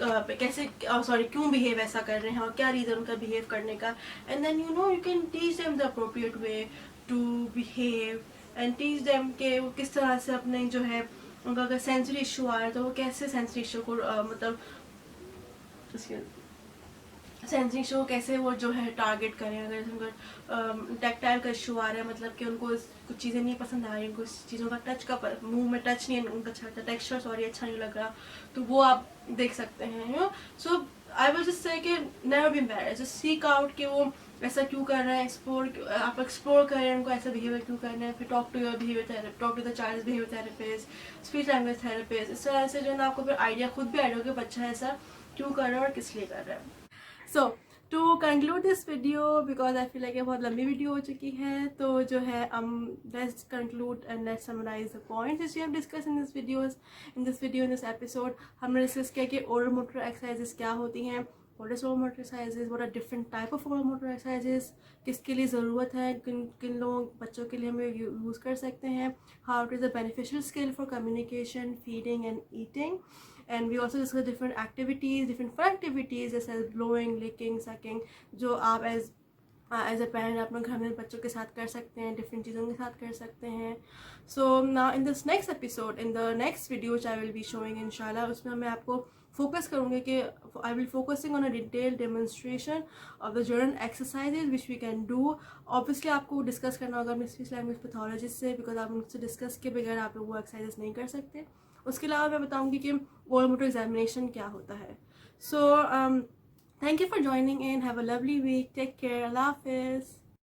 क्यों बिहेव ऐसा कर रहे हैं और क्या रीज़न उनका बिहेव करने का. And then you can teach them the appropriate way to behave and teach them के वो किस तरह से अपने जो है उनका अगर सेंसरी इशू आ रहा है तो वो कैसे सेंसरी इशू को मतलब सेंसरी इशू कैसे वो जो है टारगेट करें. अगर उनका टैक्टाइल का इशू आ रहा है, मतलब कि उनको कुछ चीज़ें नहीं पसंद आ रही, उनको चीज़ों का टच का मुंह में टच नहीं, उनका अच्छा टेक्सचर अच्छा नहीं लग रहा, तो वो आप देख सकते हैं. सो आई विल जस्ट से कि never be embarrassed, just seek out कि वो ऐसा क्यों कर रहे हैं. आप एक्सप्लोर करें उनको ऐसा बिहेवियर क्यों करना है. फिर talk to your behaviour therapist, talk to the child behaviour therapist, speech language therapist. इस तरह से जो है ना आपको फिर आइडिया खुद भी आइडिया हो कि बच्चा ऐसा क्यों कर रहा है और किस लिए कर रहा है. So to conclude this video, because I feel like ये बहुत लंबी वीडियो हो चुकी है, तो जो है let's conclude and let's summarize the points which we have discussed in this episode. हमने डिस्कस किया कि oral motor exercises क्या होती हैं, what is oral motor exercises, what are different type of oral motor exercises, किसके लिए ज़रूरत है, किन लोगों बच्चों के लिए हम यूज़ कर सकते हैं, how it is a beneficial skill for communication, feeding and eating. And we also discuss different activities, different fun activities such as blowing, licking, sucking, जो आप एज अ पेरेंट अपने घर में बच्चों के साथ कर सकते हैं, डिफरेंट चीज़ों के साथ कर सकते हैं. So now in this next episode, in the next video which I will be showing इंशाल्लाह, उसमें मैं आपको फोकस करूँगी कि I will focusing on a detail demonstration of the journal exercises which we can do. Obviously आपको discuss करना होगा अपने स्पीच लैंग्वेज पैथोलॉजिस्ट से, बिकॉज आप उनसे डिस्कस के बगैर आप लोग वो एक्सरसाइजेज नहीं कर सकते. उसके अलावा मैं बताऊँगी कि ओरल मोटर एग्जामिनेशन क्या होता है. So thank you for joining in, have a lovely week, take care, अल्लाह हाफिज़.